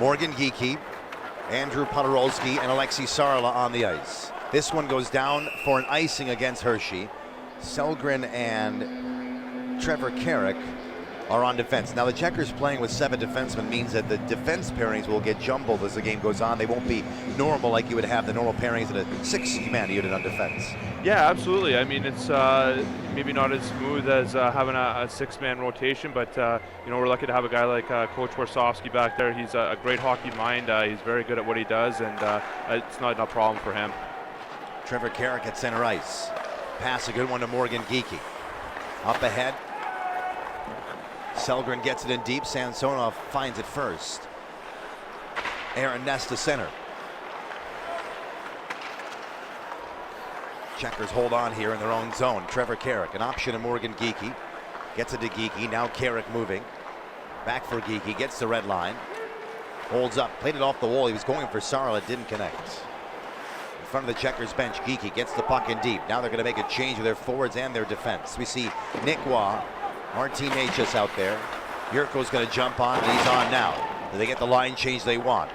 Morgan Geekie, Andrew Podorowski, and Aleksi Saarela on the ice. This one goes down for an icing against Hershey. Selgren and Trevor Carrick are on defense. Now the Checkers playing with 7 defensemen means that the defense pairings will get jumbled as the game goes on. They won't be normal like you would have the normal pairings in a 6-man unit on defense. Yeah, absolutely. I mean, it's maybe not as smooth as having a 6-man rotation, but we're lucky to have a guy like Coach Warsofsky back there. He's a great hockey mind. He's very good at what he does, and it's not a problem for him. Trevor Carrick at center ice. Pass, a good one to Morgan Geekie. Up ahead. Selgren gets it in deep. Samsonov finds it first. Aaron Ness to center. Checkers hold on here in their own zone. Trevor Carrick, an option to Morgan Geekie. Gets it to Geekie. Now Carrick moving. Back for Geekie. Gets the red line. Holds up. Played it off the wall. He was going for Saarela. Didn't connect. In front of the Checkers bench, Geekie gets the puck in deep. Now they're going to make a change with their forwards and their defense. We see Nick Waugh, Martin Necas out there. Yurko's going to jump on, and he's on now. Do they get the line change they want?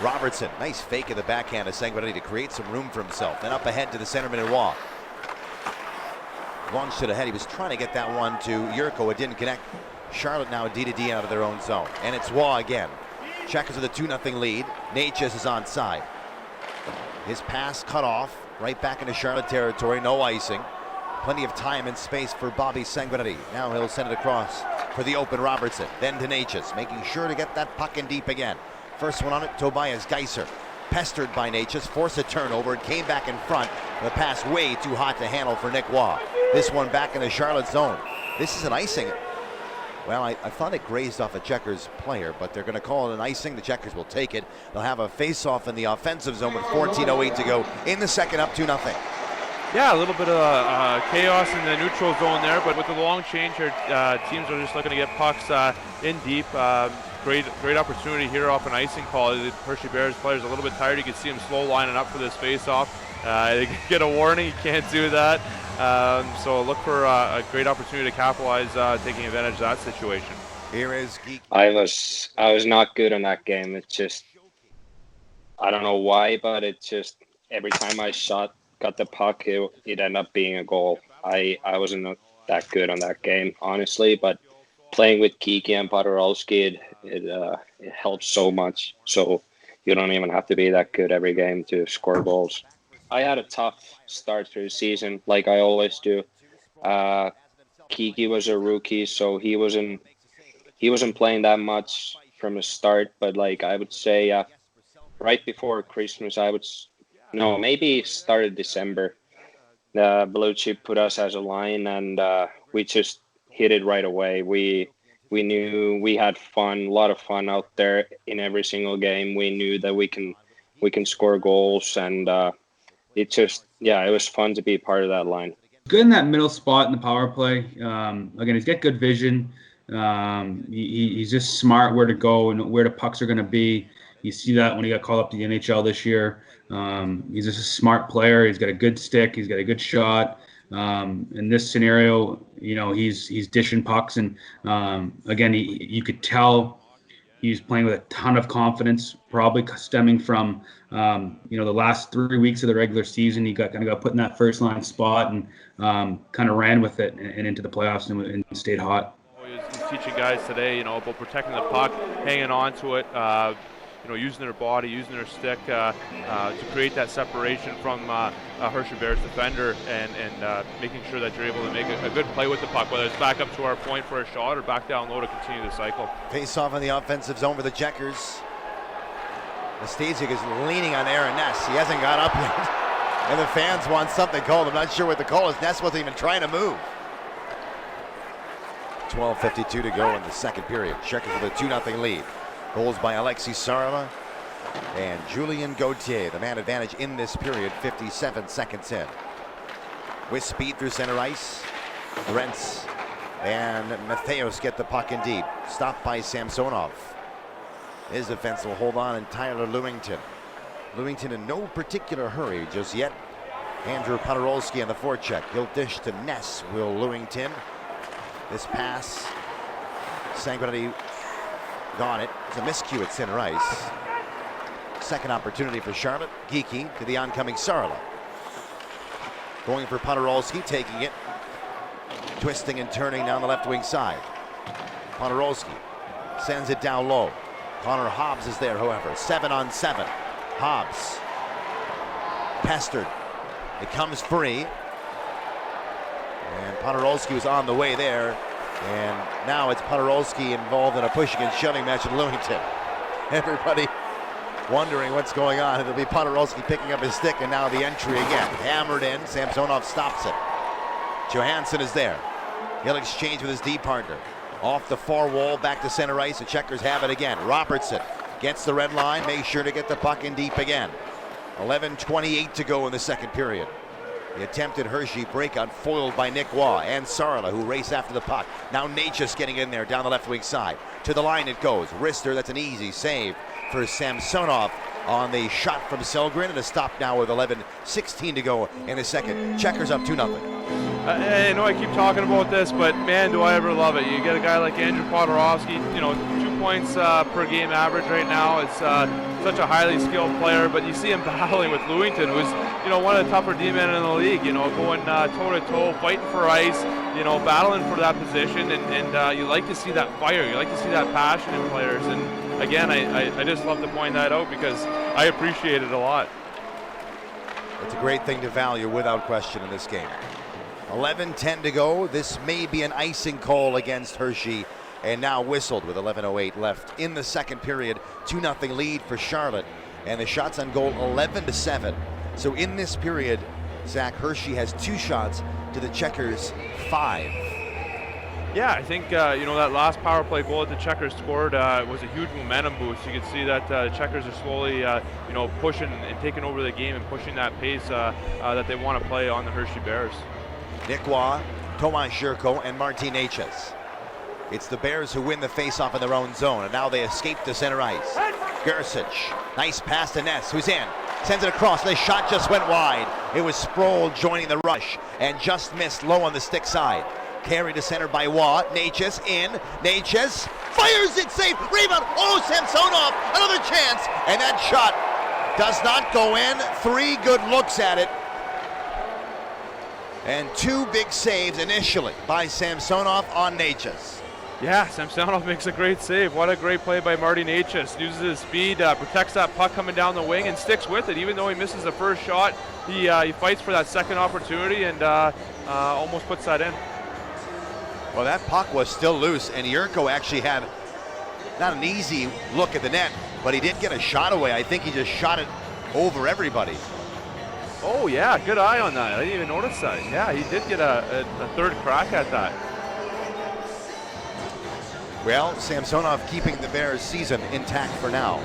Robertson, nice fake in the backhand of Sanguinetti to create some room for himself. Then up ahead to the centerman and Waugh. Launched it ahead. He was trying to get that one to Yurko. It didn't connect. Charlotte now D2D out of their own zone. And it's Waugh again. Checkers with a 2-0 lead. Necas is onside. His pass cut off, right back into Charlotte territory, no icing. Plenty of time and space for Bobby Sanguinetti. Now he'll send it across for the open Robertson. Then to Necas, making sure to get that puck in deep again. First one on it, Tobias Geiser. Pestered by Necas, forced a turnover, it came back in front. The pass way too hot to handle for Nick Waugh. This one back in the Charlotte zone. This is an icing. Well, I thought it grazed off a Checkers player, but they're going to call it an icing. The Checkers will take it. They'll have a face-off in the offensive zone with 14:08 to go in the second, up 2-0. Yeah, a little bit of chaos in the neutral zone there, but with the long change here, teams are just looking to get pucks in deep. Great opportunity here off an icing call. The Hershey Bears players a little bit tired. You can see them slow lining up for this face-off. They get a warning, you can't do that. So look for a great opportunity to capitalize, taking advantage of that situation. Here is Geek. I was not good on that game. It's just, I don't know why, but it just, every time I got the puck, it ended up being a goal. I wasn't that good on that game, honestly, but playing with Kiki and Podorowski, it helps so much. So you don't even have to be that good every game to score goals. I had a tough start to the season, like I always do. Kiki was a rookie, so he wasn't playing that much from the start. But like I would say, right before Christmas, maybe started December. Bellucci put us as a line, and we just hit it right away. We knew we had fun, a lot of fun out there in every single game. We knew that we can score goals, and it was fun to be part of that line. Good in that middle spot in the power play. Again, he's got good vision. He's just smart where to go and where the pucks are going to be. You see that when he got called up to the NHL this year. He's just a smart player. He's got a good stick. He's got a good shot. In this scenario, he's dishing pucks, and again, you could tell he's playing with a ton of confidence, probably stemming from the last 3 weeks of the regular season. He got put in that first line spot and kind of ran with it and into the playoffs and stayed hot. He's teaching guys today, about protecting the puck, hanging on to it. using their body, using their stick to create that separation from Hershey Bears defender and making sure that you're able to make a good play with the puck, whether it's back up to our point for a shot or back down low to continue the cycle. Face off in the offensive zone for the Checkers. Nastasiuk is leaning on Aaron Ness. He hasn't got up yet. And the fans want something called. I'm not sure what the call is. Ness wasn't even trying to move. 12:52 to go in the second period. Checkers with a 2-0 lead. Goals by Aleksi Saarela and Julien Gauthier. The man advantage in this period, 57 seconds in. With speed through center ice, Rentz and Mattheos get the puck in deep. Stopped by Samsonov. His defense will hold on, and Tyler Lewington. Lewington in no particular hurry just yet. Andrew Podorowski on the forecheck. He'll dish to Ness, will Lewington. This pass, Sanguinetti got it. It's a miscue at center ice. Second opportunity for Charlotte. Geekie to the oncoming Saarela. Going for Podorowski, taking it. Twisting and turning down the left wing side. Podorowski sends it down low. Connor Hobbs is there, however. 7-on-7. Hobbs pestered. It comes free. And Podorowski was on the way there. And now it's Podorowski involved in a pushing and shoving match with Lewington. Everybody wondering what's going on. It'll be Podorowski picking up his stick, and now the entry again. Hammered in. Samsonov stops it. Johansson is there. He'll exchange with his D partner. Off the far wall, back to center ice. The Checkers have it again. Robertson gets the red line, makes sure to get the puck in deep again. 11:28 to go in the second period. The attempted Hershey breakout foiled by Nick Waugh and Saarela, who race after the puck. Now Natchez getting in there down the left wing side. To the line it goes. Rister, that's an easy save for Samsonov on the shot from Selgren, and a stop now with 11:16 to go in the second. Checkers up 2-0. I know I keep talking about this, but man, do I ever love it. You get a guy like Andrew Podorowski, 2 points per game average right now. It's such a highly skilled player, but you see him battling with Lewington, who's one of the tougher D-men in the league, going toe-to-toe, fighting for ice, battling for that position, and you like to see that fire. You like to see that passion in players, and again, I just love to point that out because I appreciate it a lot. It's a great thing to value without question in this game. 11:10 to go. This may be an icing call against Hershey, and now whistled with 11:08 left in the second period. 2-0 lead for Charlotte, and the shots on goal 11-7. So in this period, Zach, Hershey has 2 shots to the Checkers 5. Yeah, I think that last power play goal that the Checkers scored was a huge momentum boost. You can see that the Checkers are slowly pushing and taking over the game and pushing that pace that they want to play on the Hershey Bears. Nick Waugh, Tomas Jurko, and Martin Natchez. It's the Bears who win the faceoff in their own zone, and now they escape to center ice. Gersic, nice pass to Ness, who's in. Sends it across, the shot just went wide. It was Sproul joining the rush, and just missed low on the stick side. Carried to center by Waugh. Natchez in. Natchez fires it safe. Rebound. Oh, Samsonov. Another chance. And that shot does not go in. 3 good looks at it. And 2 big saves initially by Samsonov on Natchez. Yeah, Samsonov makes a great save. What a great play by Marty Natchez. Uses his speed, protects that puck coming down the wing, and sticks with it. Even though he misses the first shot, he fights for that second opportunity and almost puts that in. Well, that puck was still loose, and Jurko actually had not an easy look at the net, but he did get a shot away. I think he just shot it over everybody. Oh, yeah, good eye on that. I didn't even notice that. Yeah, he did get a third crack at that. Well, Samsonov keeping the Bears' season intact for now.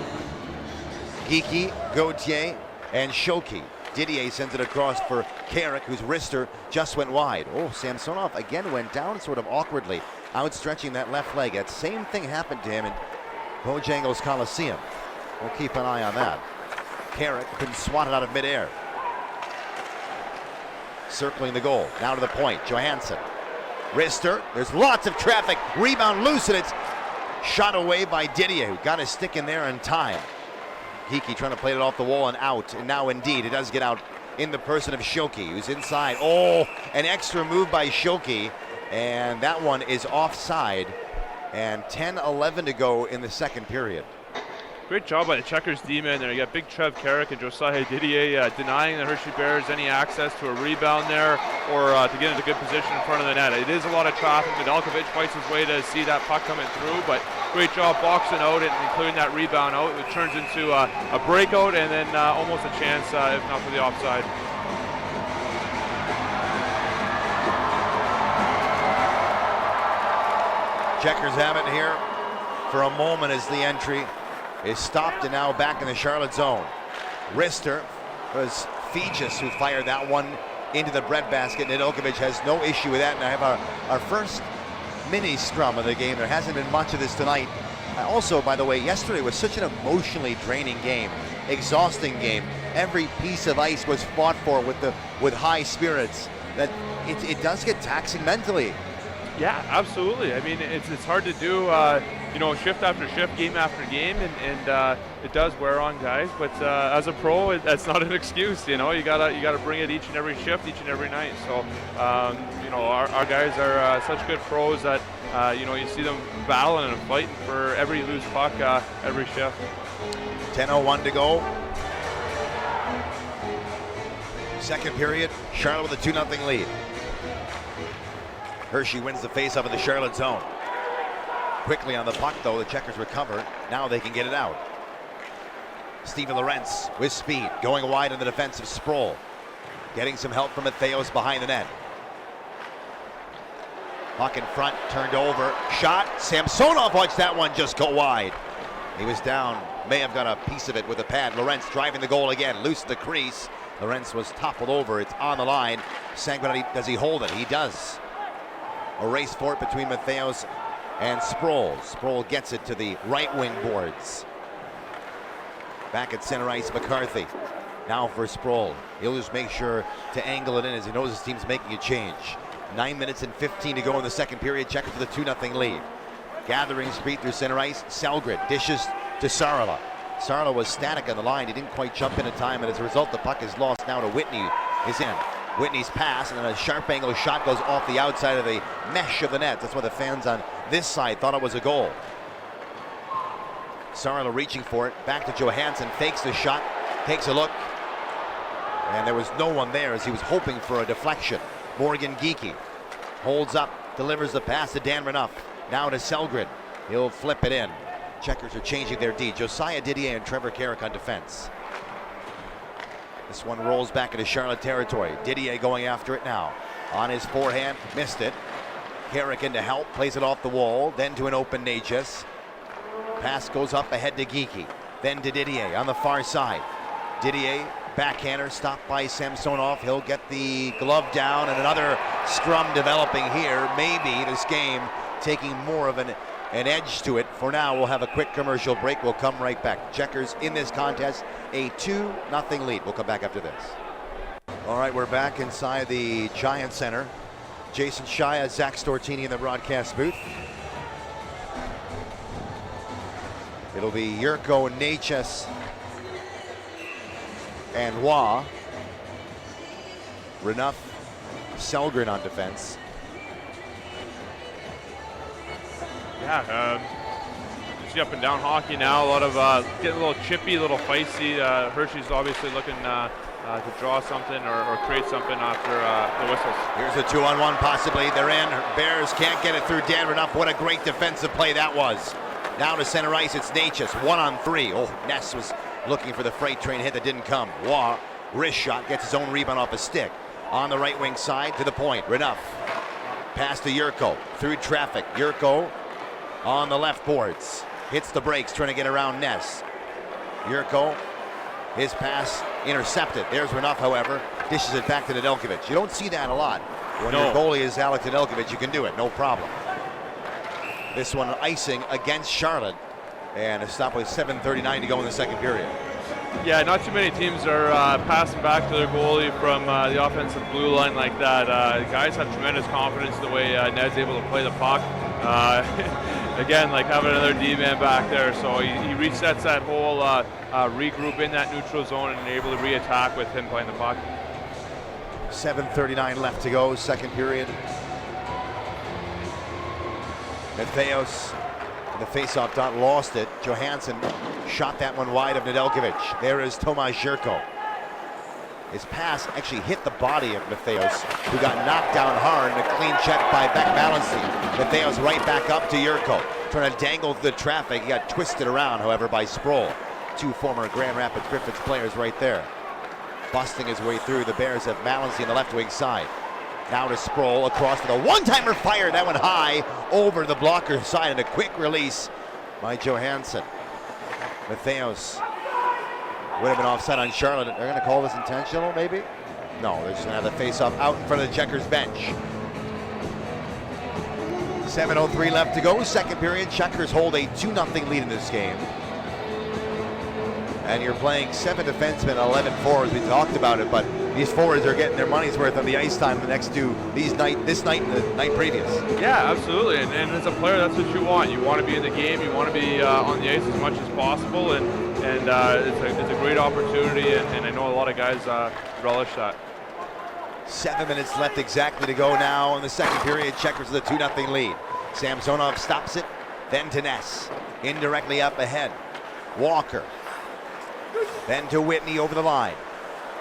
Geekie, Gauthier, and Shoki. Didier sends it across for Carrick, whose wrister just went wide. Oh, Samsonov again went down sort of awkwardly, outstretching that left leg. That same thing happened to him in Bojangles Coliseum. We'll keep an eye on that. Carrick been swatted out of midair. Circling the goal, now to the point, Johansson. Wrister, there's lots of traffic, rebound loose, and it's shot away by Didier, who got his stick in there in time. Geekie trying to play it off the wall and out, and now indeed it does get out in the person of Shoki, who's inside. Oh, an extra move by Shoki, and that one is offside, and 10-11 to go in the second period. great job by the Checkers D-man there. You got big Trev Carrick and Josiah Didier denying the Hershey Bears any access to a rebound there or to get into good position in front of the net. It is a lot of traffic. Nedeljkovic fights his way to see that puck coming through, but great job boxing out and clearing that rebound out. It turns into a breakout and then almost a chance, if not for the offside. Checkers have it here for a moment as the entry is stopped and now back in the Charlotte zone. Rister was Fegus who fired that one into the breadbasket. Nedeljkovic has no issue with that, and I have our first mini scrum of the game. There hasn't been much of this tonight. Also, by the way, yesterday was such an emotionally draining game, exhausting game. Every piece of ice was fought for with high spirits. That it does get taxing mentally. Yeah, absolutely. I mean, it's hard to do, shift after shift, game after game, and it does wear on guys. But as a pro, that's not an excuse. You gotta bring it each and every shift, each and every night. So, our guys are such good pros that you see them battling and fighting for every loose puck, every shift. 10:01 to go. Second period, Charlotte with a 2-0 lead. Hershey wins the faceoff in the Charlotte zone. Quickly on the puck, though, the Checkers recover. Now they can get it out. Steven Lorentz with speed, going wide in the defensive Sproul. Getting some help from Matheos behind the net. Puck in front, turned over, shot. Samsonov watched that one just go wide. He was down, may have got a piece of it with a pad. Lorentz driving the goal again, loose the crease. Lorentz was toppled over, it's on the line. Sanguinetti, does he hold it? He does. A race for it between Matheos and Sproul. Sproul gets it to the right wing boards. Back at center ice, McCarthy. Now for Sproul. He'll just make sure to angle it in as he knows his team's making a change. 9 minutes and 15 to go in the second period. Checkers for the 2-0 lead. Gathering speed through center ice. Selgren dishes to Saarela. Saarela was static on the line. He didn't quite jump in in time, and as a result, the puck is lost now to Whitney. Is in. Whitney's pass, and then a sharp angle shot goes off the outside of the mesh of the net. That's why the fans on this side thought it was a goal. Saarela reaching for it, back to Johansson, fakes the shot, takes a look, and there was no one there as he was hoping for a deflection. Morgan Geekie holds up, delivers the pass to Dan Renouf. Now to Selgren. He'll flip it in. Checkers are changing their D. Josiah Didier and Trevor Carrick on defense. This one rolls back into Charlotte territory. Didier going after it now. On his forehand, missed it. Carrick in to help, plays it off the wall, then to an open Natchez. Pass goes up ahead to Geekie, then to Didier on the far side. Didier, backhander, stopped by Samsonov. He'll get the glove down, and another scrum developing here. Maybe this game taking more of an edge to it. For now, we'll have a quick commercial break. We'll come right back. Checkers in this contest, a 2-0 lead. We'll come back after this. All right, we're back inside the Giant Center. Jason Shia, Zach Stortini in the broadcast booth. It'll be Yurko, Natchez, and Waugh. Renouf, Selgren on defense. Yeah, see up and down hockey now. A lot of getting a little chippy, a little feisty. Hershey's obviously looking to draw something or create something after the whistles. Here's a 2-on-1 possibly. They're in. Bears can't get it through Dan Renouf. What a great defensive play that was. Now to center ice, it's Natchez, 1-on-3. Oh, Ness was looking for the freight train hit that didn't come. Waugh, wrist shot, gets his own rebound off a stick. On the right wing side to the point, Renouf. Pass to Yurko, through traffic. Yurko on the left boards. Hits the brakes, trying to get around Ness. Yurko, his pass intercepted. There's Renouf, however, dishes it back to Nedeljkovic. You don't see that a lot. When your goalie is Alex Nedeljkovic, you can do it, no problem. This one icing against Charlotte, and a stop with 7:39 to go in the second period. Yeah, not too many teams are passing back to their goalie from the offensive blue line like that. Guys have tremendous confidence in the way Ned's able to play the puck. Again, like having another D-man back there, so he resets that whole regroup in that neutral zone and able to re-attack with him playing the puck. 7:39 left to go, second period. Matheos The faceoff dot lost it. Johansson shot that one wide of Nedeljkovic. There is Tomas Jurko. His pass actually hit the body of Matheos, who got knocked down hard, and a clean check by Beck Malenstein. Matheos right back up to Jurko, trying to dangle through the traffic. He got twisted around, however, by Sproul. Two former Grand Rapids Griffins players right there. Busting his way through, the Bears have Malenstein on the left wing side. Now to Sproul, across for the one-timer fire. That went high over the blocker side, and a quick release by Johansson. Matheos would have been offside on Charlotte. They're going to call this intentional, maybe? No, they're just going to have the face-off out in front of the Checkers bench. 7:03 left to go, second period. Checkers hold a 2-0 lead in this game. And you're playing 7 defensemen, 11 forwards. We talked about it, but these forwards are getting their money's worth on the ice time the next two, this night and the night previous. Yeah, absolutely. And as a player, that's what you want. You want to be in the game. You want to be on the ice as much as possible. And it's a great opportunity. And I know a lot of guys relish that. 7 minutes left exactly to go now in the second period. Checkers with a 2-0 lead. Samsonov stops it, then to Ness. Indirectly up ahead. Walker. Then to Whitney over the line.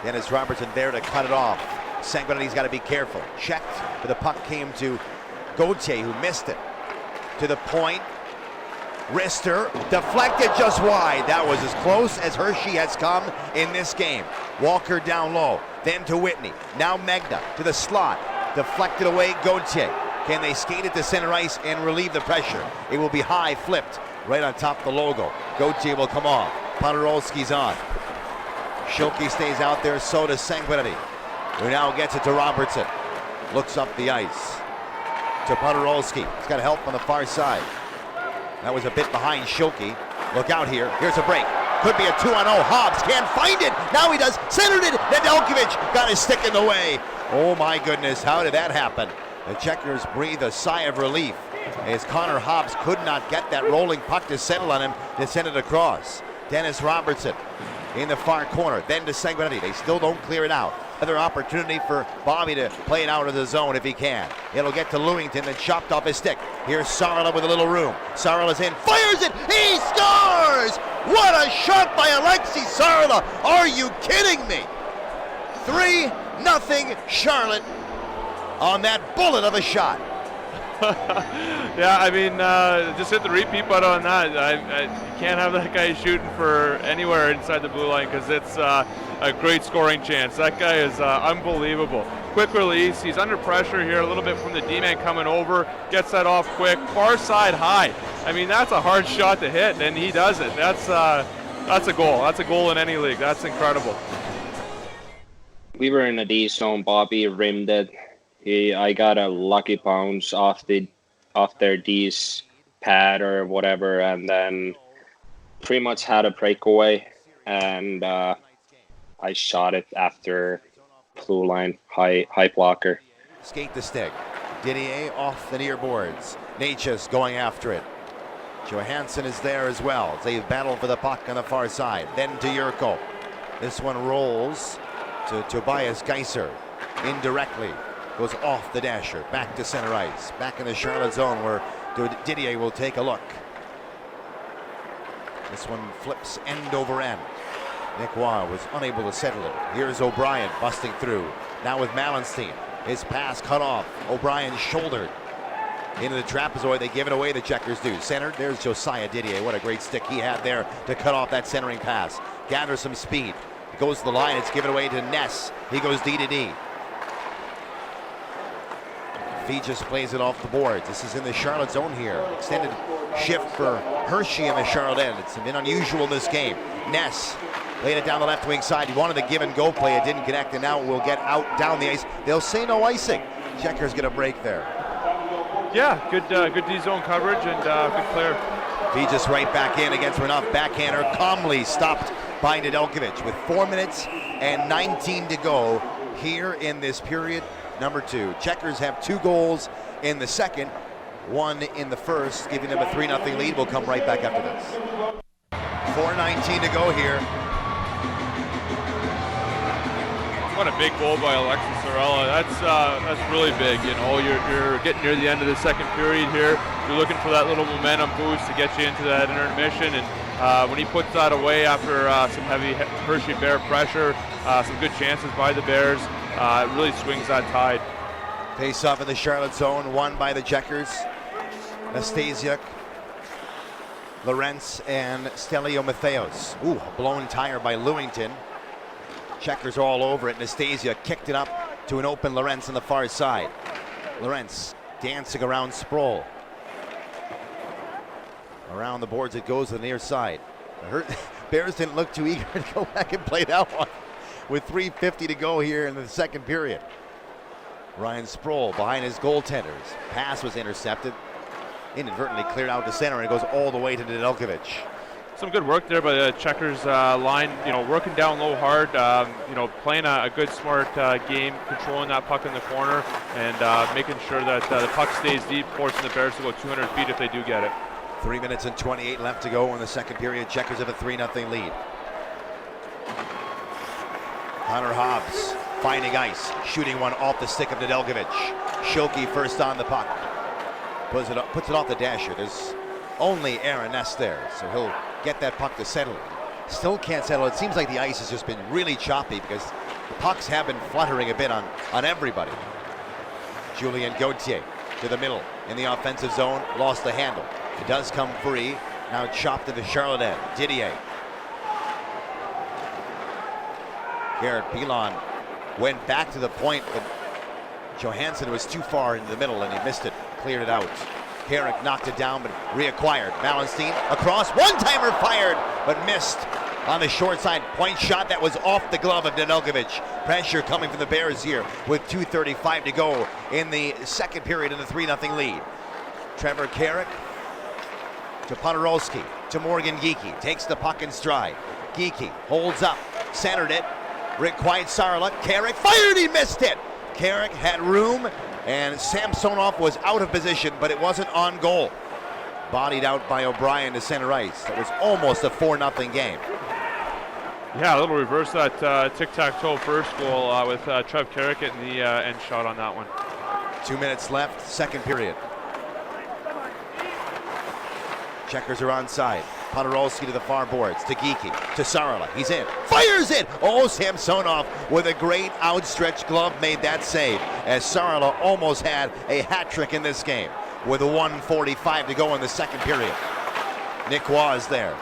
Dennis Robertson there to cut it off. Sanguinetti's got to be careful. Checked, but the puck came to Gauthier, who missed it. To the point. Rister deflected just wide. That was as close as Hershey has come in this game. Walker down low. Then to Whitney. Now Megna to the slot. Deflected away Gauthier. Can they skate it to center ice and relieve the pressure? It will be high flipped right on top of the logo. Gauthier will come off. Podorowski's on. Schilke stays out there, so does Sanguinetti, who now gets it to Robertson. Looks up the ice to Podorowski. He's got help on the far side. That was a bit behind Schilke. Look out here. Here's a break. Could be a 2-on-0. Hobbs can't find it. Now he does. Centered it. Nedeljkovic got his stick in the way. Oh my goodness, how did that happen? The Checkers breathe a sigh of relief as Connor Hobbs could not get that rolling puck to settle on him to send it across. Dennis Robertson in the far corner, then to Sanguinetti. They still don't clear it out. Another opportunity for Bobby to play it out of the zone if he can. It'll get to Lewington, then chopped off his stick. Here's Saarela with a little room. Saarela's in, fires it, he scores! What a shot by Aleksi Saarela! Are you kidding me? 3-0 Charlotte on that bullet of a shot. Yeah, I mean, just hit the repeat button on that. I can't have that guy shooting for anywhere inside the blue line because it's a great scoring chance. That guy is unbelievable. Quick release. He's under pressure here a little bit from the D-man coming over. Gets that off quick. Far side high. I mean, that's a hard shot to hit, and he does it. That's a goal. That's a goal in any league. That's incredible. We were in a D zone. Bobby rimmed it. I got a lucky bounce off their D's pad or whatever, and then pretty much had a breakaway, and I shot it after blue line, high blocker. Skate the stick. Didier off the near boards. Natchez going after it. Johansson is there as well. They battle for the puck on the far side. Then to Jurko. This one rolls to Tobias Geiser indirectly. Goes off the dasher, back to center ice, back in the Charlotte zone where Didier will take a look. This one flips end over end. Nick Waugh was unable to settle it. Here's O'Brien busting through. Now with Malenstein. His pass cut off. O'Brien shouldered into the trapezoid. They give it away, the Checkers do. Centered, there's Josiah Didier. What a great stick he had there to cut off that centering pass. Gathers some speed. It goes to the line, it's given away to Ness. He goes D to D. He just plays it off the boards. This is in the Charlotte zone here. Extended shift for Hershey in the Charlotte end. It's been unusual in this game. Ness laid it down the left wing side. He wanted the give and go play. It didn't connect, and now will get out down the ice. They'll say no icing. Checkers get a break there. Yeah, good D zone coverage and good player. He just right back in against Renault. Backhander calmly stopped by Nedeljkovic with 4 minutes and 19 to go here in this period number 2. Checkers have 2 goals in the second, 1 in the first, giving them a 3-0 lead. We'll come right back after this. 4:19 to go here. What a big goal by Aleksi Saarela. That's really big. You know, you're getting near the end of the second period here. You're looking for that little momentum boost to get you into that intermission, and when he puts that away after some heavy Hershey Bear pressure, some good chances by the Bears, it really swings that tide. Face off in the Charlotte zone, won by the Checkers. Nastasiuk, Lorenz, and Stelio Matheos. Ooh, a blown tire by Lewington. Checkers all over it. Nastasiuk kicked it up to an open Lorenz on the far side. Lorenz dancing around Sproul. Around the boards it goes to the near side. Bears didn't look too eager to go back and play that one with 3:50 to go here in the second period. Ryan Sproul behind his goaltenders. Pass was intercepted. Inadvertently cleared out to center, and it goes all the way to Nedeljkovic. Some good work there by the Checkers line, you know, working down low hard, you know, playing a good, smart game, controlling that puck in the corner, and making sure that the puck stays deep, forcing the Bears to go 200 feet if they do get it. 3 minutes and 28 left to go in the second period. Checkers have a 3-0 lead. Connor Hobbs finding ice, shooting one off the stick of Nedeljkovic. Schilke first on the puck. Puts it off the dasher. There's only Aaron Ness there, so he'll get that puck to settle. Still can't settle. It seems like the ice has just been really choppy because the pucks have been fluttering a bit on everybody. Julien Gauthier to the middle in the offensive zone, lost the handle. It does come free, now chopped to the Charlotte end. Didier. Garrett Pilon went back to the point, but Johansson was too far into the middle and he missed it, cleared it out. Carrick knocked it down but reacquired. Malenstein across, one-timer fired but missed on the short side. Point shot that was off the glove of Nedeljkovic. Pressure coming from the Bears here with 2:35 to go in the second period in the 3-0 lead. Trevor Carrick to Podorowski to Morgan Geekie. Takes the puck in stride. Geekie holds up, centered it. Rick White, Saarela, Carrick fired, he missed it. Carrick had room, and Samsonov was out of position, but it wasn't on goal. Bodied out by O'Brien to center ice. That was almost a 4-0 game. Yeah, a little reverse that tic-tac-toe first goal with Trev Carrick getting the end shot on that one. 2 minutes left, second period. Checkers are onside. Podorowski to the far boards, to Geekie, to Saarela. He's in, fires it! Oh, Samsonov with a great outstretched glove made that save, as Saarela almost had a hat trick in this game with 1:45 to go in the second period. Nick Waugh there.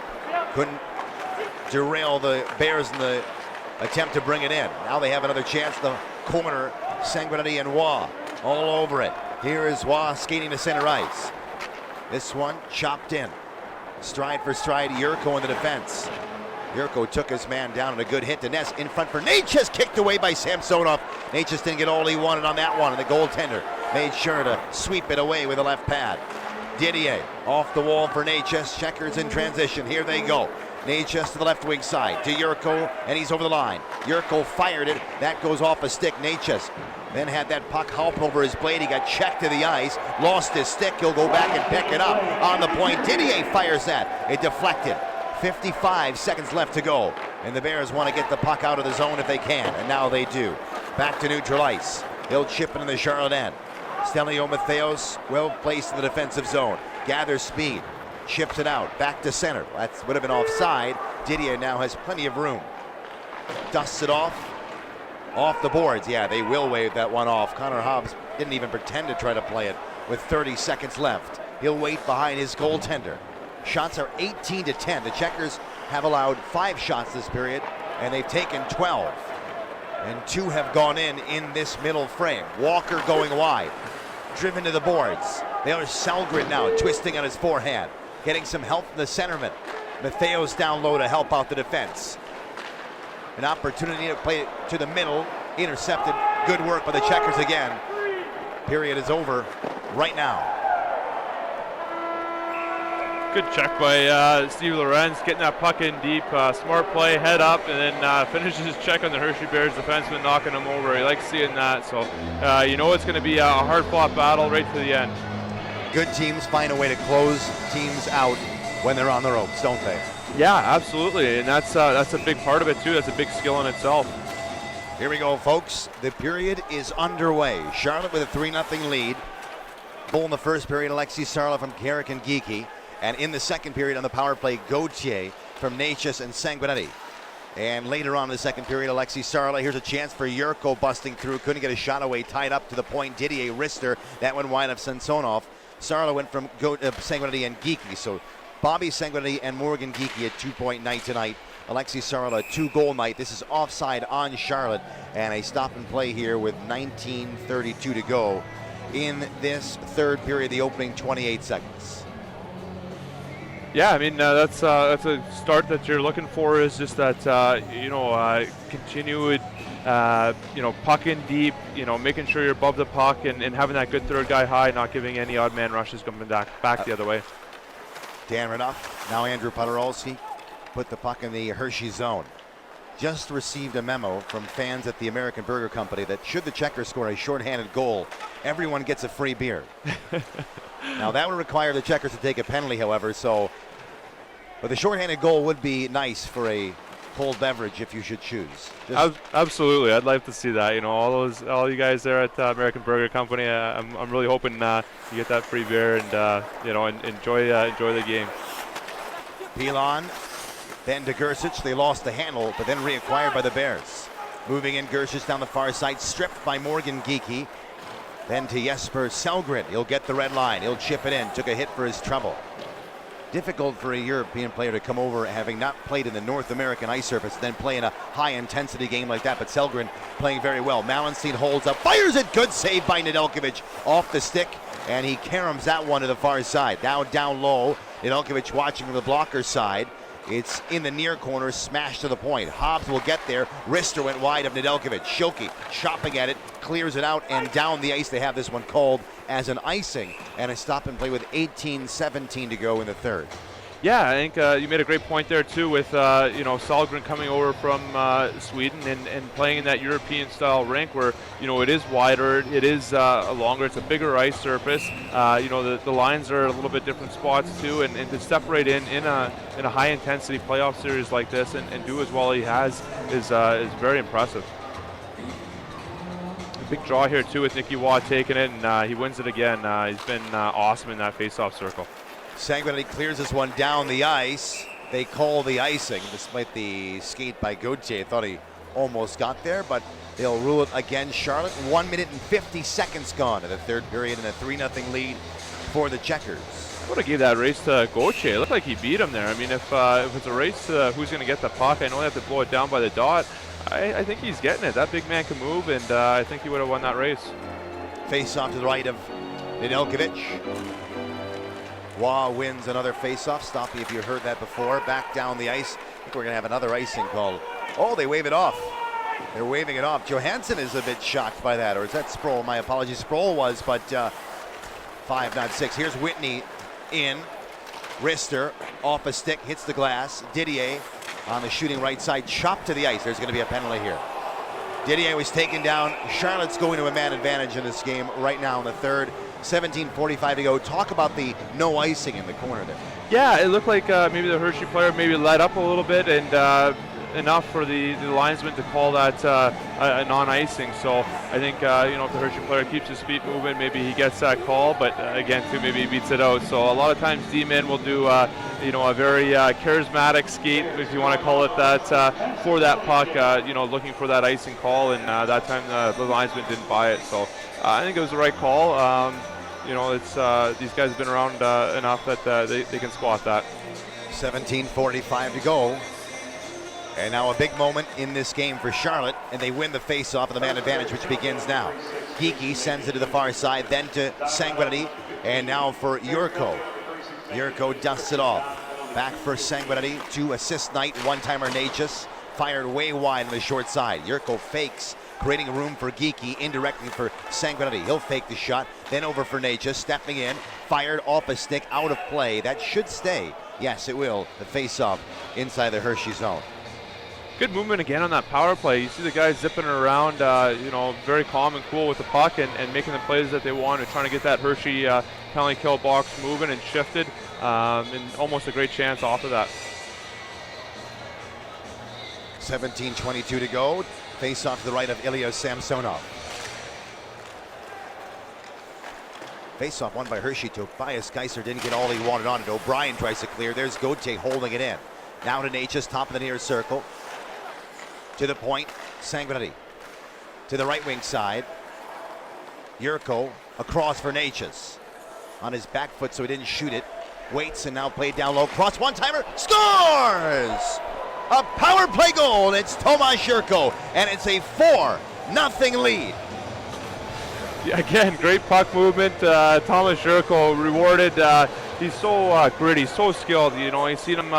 Couldn't derail the Bears in the attempt to bring it in. Now they have another chance. The corner, Sanguinetti and Waugh all over it. Here is Waugh skating to center ice. This one chopped in. Stride for stride, Yurko in the defense. Yurko took his man down and a good hit to Ness in front for Natchez, kicked away by Samsonov. Natchez didn't get all he wanted on that one, and the goaltender made sure to sweep it away with a left pad. Didier off the wall for Natchez. Checkers in transition. Here they go. Natchez to the left wing side to Yurko, and he's over the line. Yurko fired it. That goes off a stick. Natchez then had that puck hop over his blade. He got checked to the ice, lost his stick. He'll go back and pick it up on the point. Didier fires that. It deflected. 55 seconds left to go, and the Bears want to get the puck out of the zone if they can, and now they do. Back to neutral ice. He'll chip it in the Charlotte end. Stelio Matheos well placed in the defensive zone. Gathers speed. Chips it out. Back to center. That would have been offside. Didier now has plenty of room. Dusts it off. Off the boards. Yeah, they will wave that one off. Connor Hobbs didn't even pretend to try to play it with 30 seconds left. He'll wait behind his goaltender. Shots are 18-10. The Checkers have allowed 5 shots this period, and they've taken 12. And 2 have gone in this middle frame. Walker going wide. Driven to the boards. There's Selgren now twisting on his forehand. Getting some help from the centerman. Matheos down low to help out the defense. An opportunity to play it to the middle. Intercepted. Good work by the Checkers again. Period is over right now. Good check by Steve Lorenz, getting that puck in deep. Smart play, head up, and then finishes his check on the Hershey Bears defenseman, knocking him over. He likes seeing that, so you know it's going to be a hard-fought battle right to the end. Good teams find a way to close teams out when they're on the ropes, don't they? Yeah, absolutely, and that's a big part of it too. That's a big skill in itself. Here we go, folks. The period is underway. Charlotte with a 3-0 lead. Goal in the first period, Aleksi Saarela from Carrick and Geeky. And in the second period on the power play, Gauthier from Natchez and Sanguinetti. And later on in the second period, Aleksi Saarela, here's a chance for Yurko busting through. Couldn't get a shot away, tied up to the point. Didier Rister, that went wide of Samsonov. Saarela went from Sanguinetti and Geeky. So Bobby Sanguinetti and Morgan Geeky at 2-point night tonight. Aleksi Saarela, 2-goal night. This is offside on Charlotte. And a stop and play here with 19:32 to go in this third period, the opening 28 seconds. Yeah, I mean, that's a start that you're looking for, is just that, continued, puck in deep, making sure you're above the puck and having that good third guy high, not giving any odd man rushes coming back the other way. Dan Renouf, now Andrew Podorowski, put the puck in the Hershey zone. Just received a memo from fans at the American Burger Company that should the Checkers score a shorthanded goal, everyone gets a free beer. Now that would require the Checkers to take a penalty, however, but the shorthanded goal would be nice for a cold beverage if you should choose. Absolutely, I'd like to see that. All you guys there at American Burger Company, I'm really hoping you get that free beer and enjoy the game. Pilon, then to Gersic. They lost the handle, but then reacquired by the Bears. Moving in, Gersic down the far side, stripped by Morgan Geeky. Then to Jesper Sellgren. He'll get the red line. He'll chip it in. Took a hit for his trouble. Difficult for a European player to come over having not played in the North American ice surface, then play in a high-intensity game like that. But Sellgren playing very well. Malenstein holds up, fires it. Good save by Nedeljkovic off the stick, and he caroms that one to the far side. Now down low, Nedeljkovic watching from the blocker side. It's in the near corner, smashed to the point. Hobbs will get there. Rister went wide of Nedeljkovic. Schilke chopping at it, clears it out, and down the ice. They have this one called as an icing and a stop and play with 18:17 to go in the third. Yeah, I think you made a great point there too with Sahlgren coming over from Sweden and playing in that European style rink where it is wider, it is longer, it's a bigger ice surface. The lines are a little bit different spots too, and to separate in a high intensity playoff series like this and do as well as he has is very impressive. A big draw here too with Nicky Waugh taking it, and he wins it again. He's been awesome in that face-off circle. Sanguinetti clears this one down the ice. They call the icing, despite the skate by Gauthier. Thought he almost got there, but they'll rule it again. Charlotte, 1 minute and 50 seconds gone in the third period, and a 3-0 lead for the Checkers. I would have gave that race to Gauthier. It looked like he beat him there. I mean, if it's a race to who's going to get the puck, I know they have to blow it down by the dot. I think he's getting it. That big man can move, and I think he would have won that race. Face off to the right of Nedeljkovic. Waugh wins another face-off. Stoppy, if you heard that before, back down the ice. I think we're going to have another icing called. Oh, they wave it off. They're waving it off. Johansson is a bit shocked by that, or is that Sproul? My apologies. Sproul was, but 5, not 6. Here's Whitney in. Rister off a stick, hits the glass. Didier on the shooting right side, chopped to the ice. There's going to be a penalty here. Didier was taken down. Charlotte's going to a man advantage in this game right now in the third. 17:45 to go. Talk about the no icing in the corner there. Yeah, it looked like maybe the Hershey player maybe let up a little bit and enough for the linesman to call that a non-icing. So I think if the Hershey player keeps his feet moving, maybe he gets that call. But again, too, maybe he beats it out. So a lot of times D-men will do a very charismatic skate, if you want to call it that, for that puck. Looking for that icing call, and that time the linesman didn't buy it. So I think it was the right call. It's these guys have been around enough that they can spot that. 17:45 to go. And now a big moment in this game for Charlotte, and they win the face-off of the man advantage, which begins now. Geeky sends it to the far side, then to Sanguinetti, and now for Yurko. Yurko dusts it off. Back for Sanguinetti, 2 assist night, one-timer Natchez, fired way wide on the short side. Yurko fakes, creating room for Geeky, indirectly for Sanguinetti. He'll fake the shot, then over for Natchez, stepping in, fired off a stick, out of play. That should stay. Yes, it will. The face-off inside the Hershey zone. Good movement again on that power play. You see the guys zipping around, very calm and cool with the puck and making the plays that they want and trying to get that Hershey penalty kill box moving and shifted, and almost a great chance off of that. 17:22 to go. Face off to the right of Ilya Samsonov. Face off won by Hershey. Tobias Geiser didn't get all he wanted on it. O'Brien tries to clear. There's Gauthier holding it in. Now to Natchez, top of the near circle. To the point, Sanguinetti. To the right wing side. Yurko across for Natchez. On his back foot so he didn't shoot it. Waits and now played down low. Cross one-timer. Scores! A power play goal. And it's Tomas Yurko. And it's a 4-0 lead. Yeah, again, great puck movement. Tomas Yurko rewarded. He's so gritty, so skilled. You know, you seen him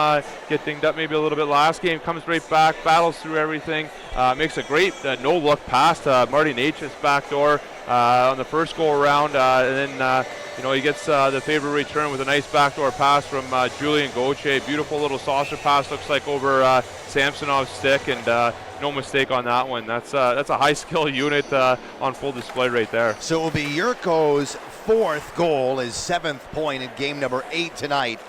get dinged up maybe a little bit last game. Comes right back, battles through everything. Makes a great no-look pass to Marty Natchez back door on the first go around, and then you know, he gets the favorite return with a nice backdoor pass from Julian Gauthier. Beautiful little saucer pass, looks like over Samsonov's stick, and no mistake on that one. That's a high skill unit on full display right there. So it will be Yurko's 4th goal, his 7th point in game number 8 tonight.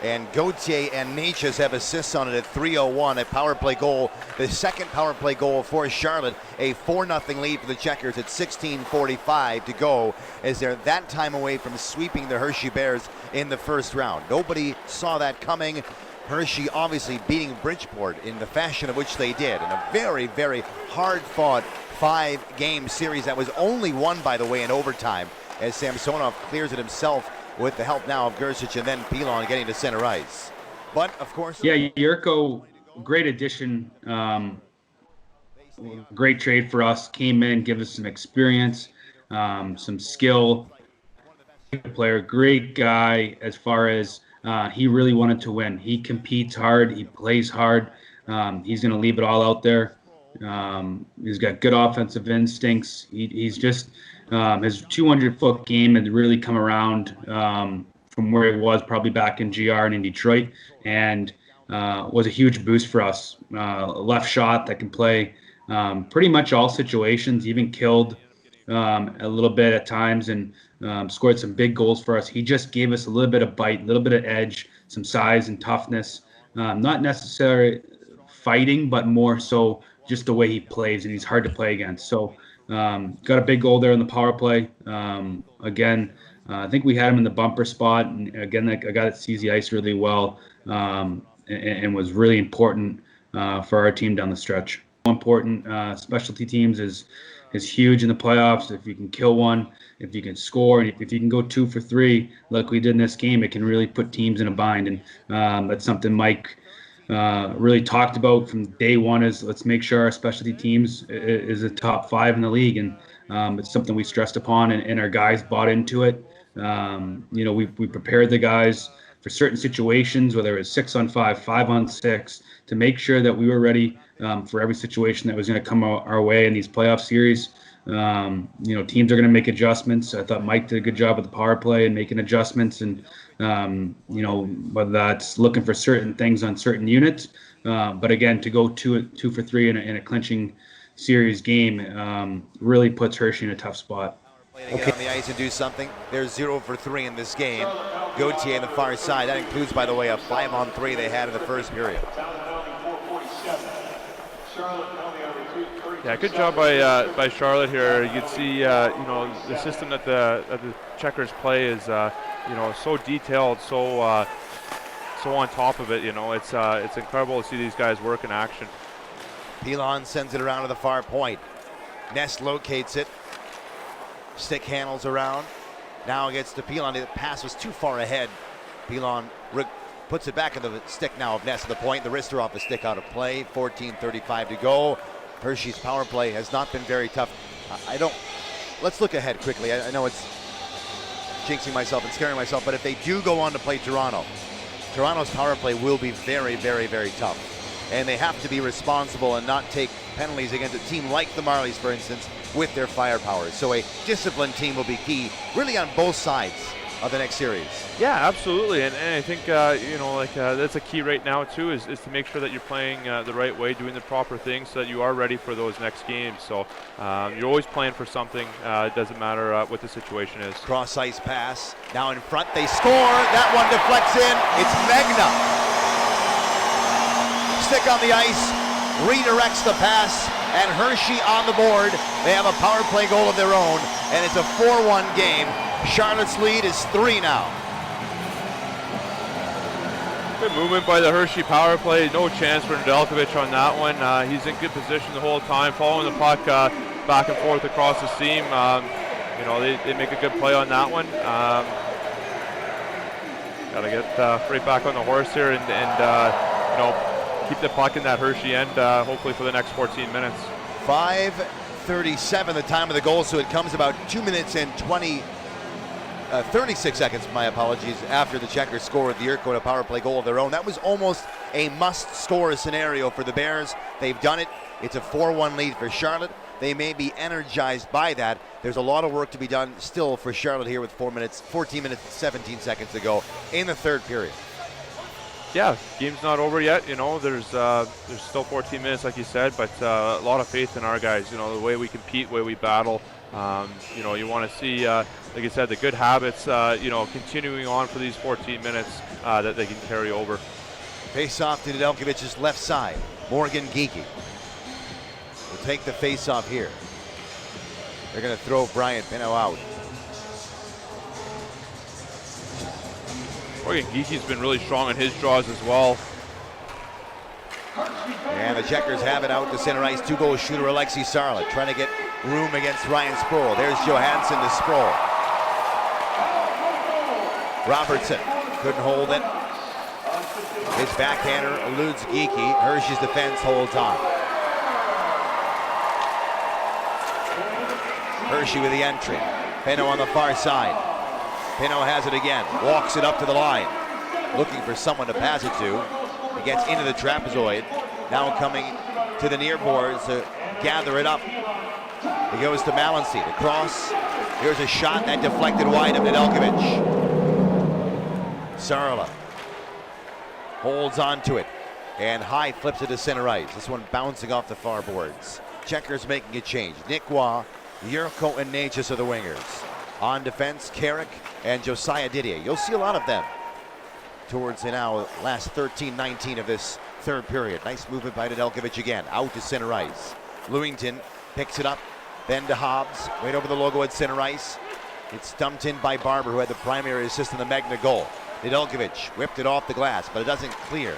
And Gauthier and Natchez have assists on it at 3:01, a power play goal. The second power play goal for Charlotte, a 4-0 lead for the Checkers at 16:45 to go, as they're that time away from sweeping the Hershey Bears in the first round. Nobody saw that coming. Hershey obviously beating Bridgeport in the fashion of which they did, in a very, very hard-fought 5-game series that was only won, by the way, in overtime, as Samsonov clears it himself with the help now of Gersic and then Pilon getting to center ice. But, of course... Yeah, Yurko, great addition. Great trade for us. Came in, give us some experience, some skill. Player, great guy as far as he really wanted to win. He competes hard. He plays hard. He's going to leave it all out there. He's got good offensive instincts. He's just... his 200-foot game had really come around from where he was probably back in GR and in Detroit, and was a huge boost for us. Left shot that can play pretty much all situations, even killed a little bit at times, and scored some big goals for us. He just gave us a little bit of bite, a little bit of edge, some size and toughness. Not necessarily fighting, but more so just the way he plays, and he's hard to play against. So got a big goal there in the power play. Again, I think we had him in the bumper spot, and again, a guy that sees the ice really well, and was really important for our team down the stretch. Important specialty teams is huge in the playoffs. If you can kill one, if you can score, and if you can go 2 for 3 like we did in this game, it can really put teams in a bind. And that's something Mike really talked about from day one, is let's make sure our specialty teams is a top 5 in the league. And it's something we stressed upon, and our guys bought into it. You know, we prepared the guys for certain situations, whether it was 6-on-5, 5-on-6, to make sure that we were ready for every situation that was going to come our way in these playoff series. You know, teams are going to make adjustments. I thought Mike did a good job with the power play and making adjustments, and you know, whether that's looking for certain things on certain units, but again, to go 2 for 3 in a clinching series game really puts Hershey in a tough spot. To get on the ice and do something. They're 0 for 3 in this game. Gauthier on the far side. That includes, by the way, a 5-on-3 they had in the first period. Yeah, good job by Charlotte here. You can see, you know, the system that the Checkers play is, you know, so detailed, so on top of it. You know, it's incredible to see these guys work in action. Pilon sends it around to the far point. Ness locates it. Stick handles around. Now gets to Pilon. The pass was too far ahead. Pilon puts it back in the stick now of Ness at the point. The wrister off the stick out of play. 14:35 to go. Hershey's power play has not been very tough. Let's look ahead quickly. I know it's jinxing myself and scaring myself, but if they do go on to play Toronto, Toronto's power play will be very, very, very tough. And they have to be responsible and not take penalties against a team like the Marlies, for instance, with their firepower. So a disciplined team will be key, really, on both sides of the next series. Yeah, absolutely, and I think you know, like that's a key right now too, is to make sure that you're playing the right way, doing the proper things, so that you are ready for those next games. So you're always playing for something. It doesn't matter what the situation is. Cross ice pass. Now in front, they score. That one deflects in. It's Megna. Stick on the ice. redirects the pass, and Hershey on the board. They have a power play goal of their own, and it's a 4-1 game. Charlotte's lead is 3 now. Good movement by the Hershey power play. No chance for Nedeljkovic on that one. He's in good position the whole time, following the puck back and forth across the seam. They make a good play on that one. Got to get right back on the horse here and keep the puck in that Hershey end, hopefully for the next 14 minutes. 5:37 the time of the goal, so it comes about 2 minutes and 36 seconds, my apologies, after the Checkers scored the Yurko a power play goal of their own. That was almost a must-score scenario for the Bears. They've done it. It's a 4-1 lead for Charlotte. They may be energized by that. There's a lot of work to be done still for Charlotte here with 14 minutes and 17 seconds to go in the third period. Yeah, game's not over yet. There's still 14 minutes, like you said, but a lot of faith in our guys. The way we compete, the way we battle. You want to see, like I said, the good habits, continuing on for these 14 minutes that they can carry over. Face off to Nedeljkovic's left side. Morgan Geekie will take the face off here. They're going to throw Brian Pino out. Morgan Geekie's been really strong on his draws as well. And the Checkers have it out to center ice. 2-goal shooter Aleksi Saarela trying to get room against Ryan Sproul. There's Johansson to Sproul. Robertson couldn't hold it. His backhander eludes Geekie. Hershey's defense holds on. Hershey with the entry. Pino on the far side. Pino has it again. Walks it up to the line. Looking for someone to pass it to. He gets into the trapezoid. Now coming to the near boards to gather it up. He goes to Malency. The cross. Here's a shot that deflected wide of Nedeljkovic. Saarela holds on to it and high flips it to center ice. This one bouncing off the far boards. Checkers making a change. Nick Waugh, Yurko, and Natchez are the wingers. On defense, Carrick and Josiah Didier. You'll see a lot of them towards the now last 13-19 of this third period. Nice movement by Nedeljkovic again. Out to center ice. Lewington picks it up, then to Hobbs. Right over the logo at center ice. It's dumped in by Barber, who had the primary assist in the Magna goal. Nedeljkovic whipped it off the glass, but it doesn't clear.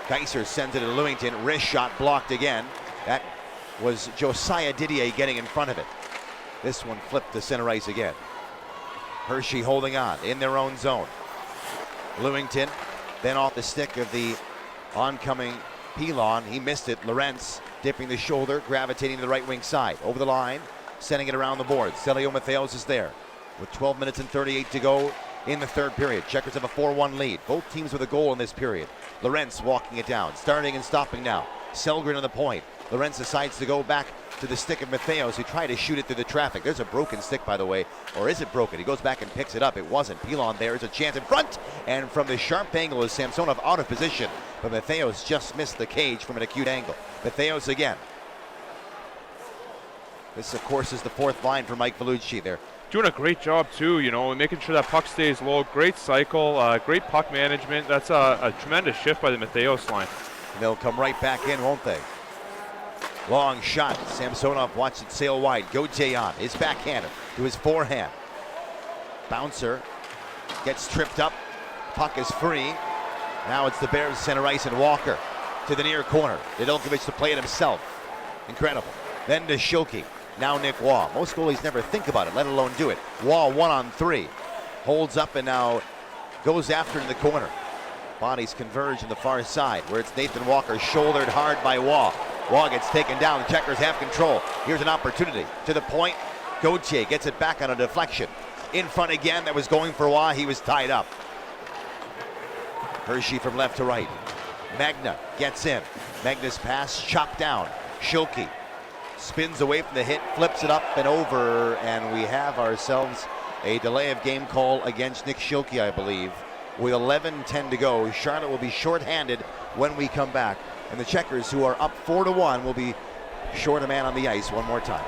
Kaiser sends it to Lewington. Wrist shot blocked again. That was Josiah Didier getting in front of it. This one flipped to center ice again. Hershey holding on in their own zone. Lewington, then off the stick of the oncoming Pilon. He missed it. Lorenz dipping the shoulder, gravitating to the right wing side. Over the line, sending it around the board. Celio Matheos is there with 12 minutes and 38 to go in the third period. Checkers have a 4-1 lead. Both teams with a goal in this period. Lorenz walking it down, starting and stopping now. Selgren on the point. Lorenz decides to go back to the stick of Matheos, who tried to shoot it through the traffic. There's a broken stick, by the way. Or is it broken? He goes back and picks it up. It wasn't. Pilon there is a chance in front. And from the sharp angle is Samsonov out of position. But Matheos just missed the cage from an acute angle. Matheos again. This, of course, is the fourth line for Mike Vellucci there. Doing a great job, too, making sure that puck stays low. Great cycle, great puck management. That's a tremendous shift by the Matheos line. And they'll come right back in, won't they? Long shot. Samsonov watched it sail wide. Gauthier on his backhander to his forehand. Bouncer gets tripped up. Puck is free. Now it's the Bears center ice and Walker to the near corner. Nedeljkovic to play it himself. Incredible. Then to Schilke. Now Nick Waugh. Most goalies never think about it, let alone do it. Waugh 1-on-3. Holds up and now goes after in the corner. Bodies converge on the far side where it's Nathan Walker shouldered hard by Waugh. Waugh gets taken down. The Checkers have control. Here's an opportunity. To the point. Gauthier gets it back on a deflection. In front again. That was going for Waugh. He was tied up. Hershey from left to right. Magna gets in. Magna's pass chopped down. Schilke spins away from the hit, flips it up and over, and we have ourselves a delay of game call against Nick Schilke, I believe. With 11:10 to go, Charlotte will be shorthanded when we come back, and the Checkers, who are up 4-1, will be short a man on the ice one more time.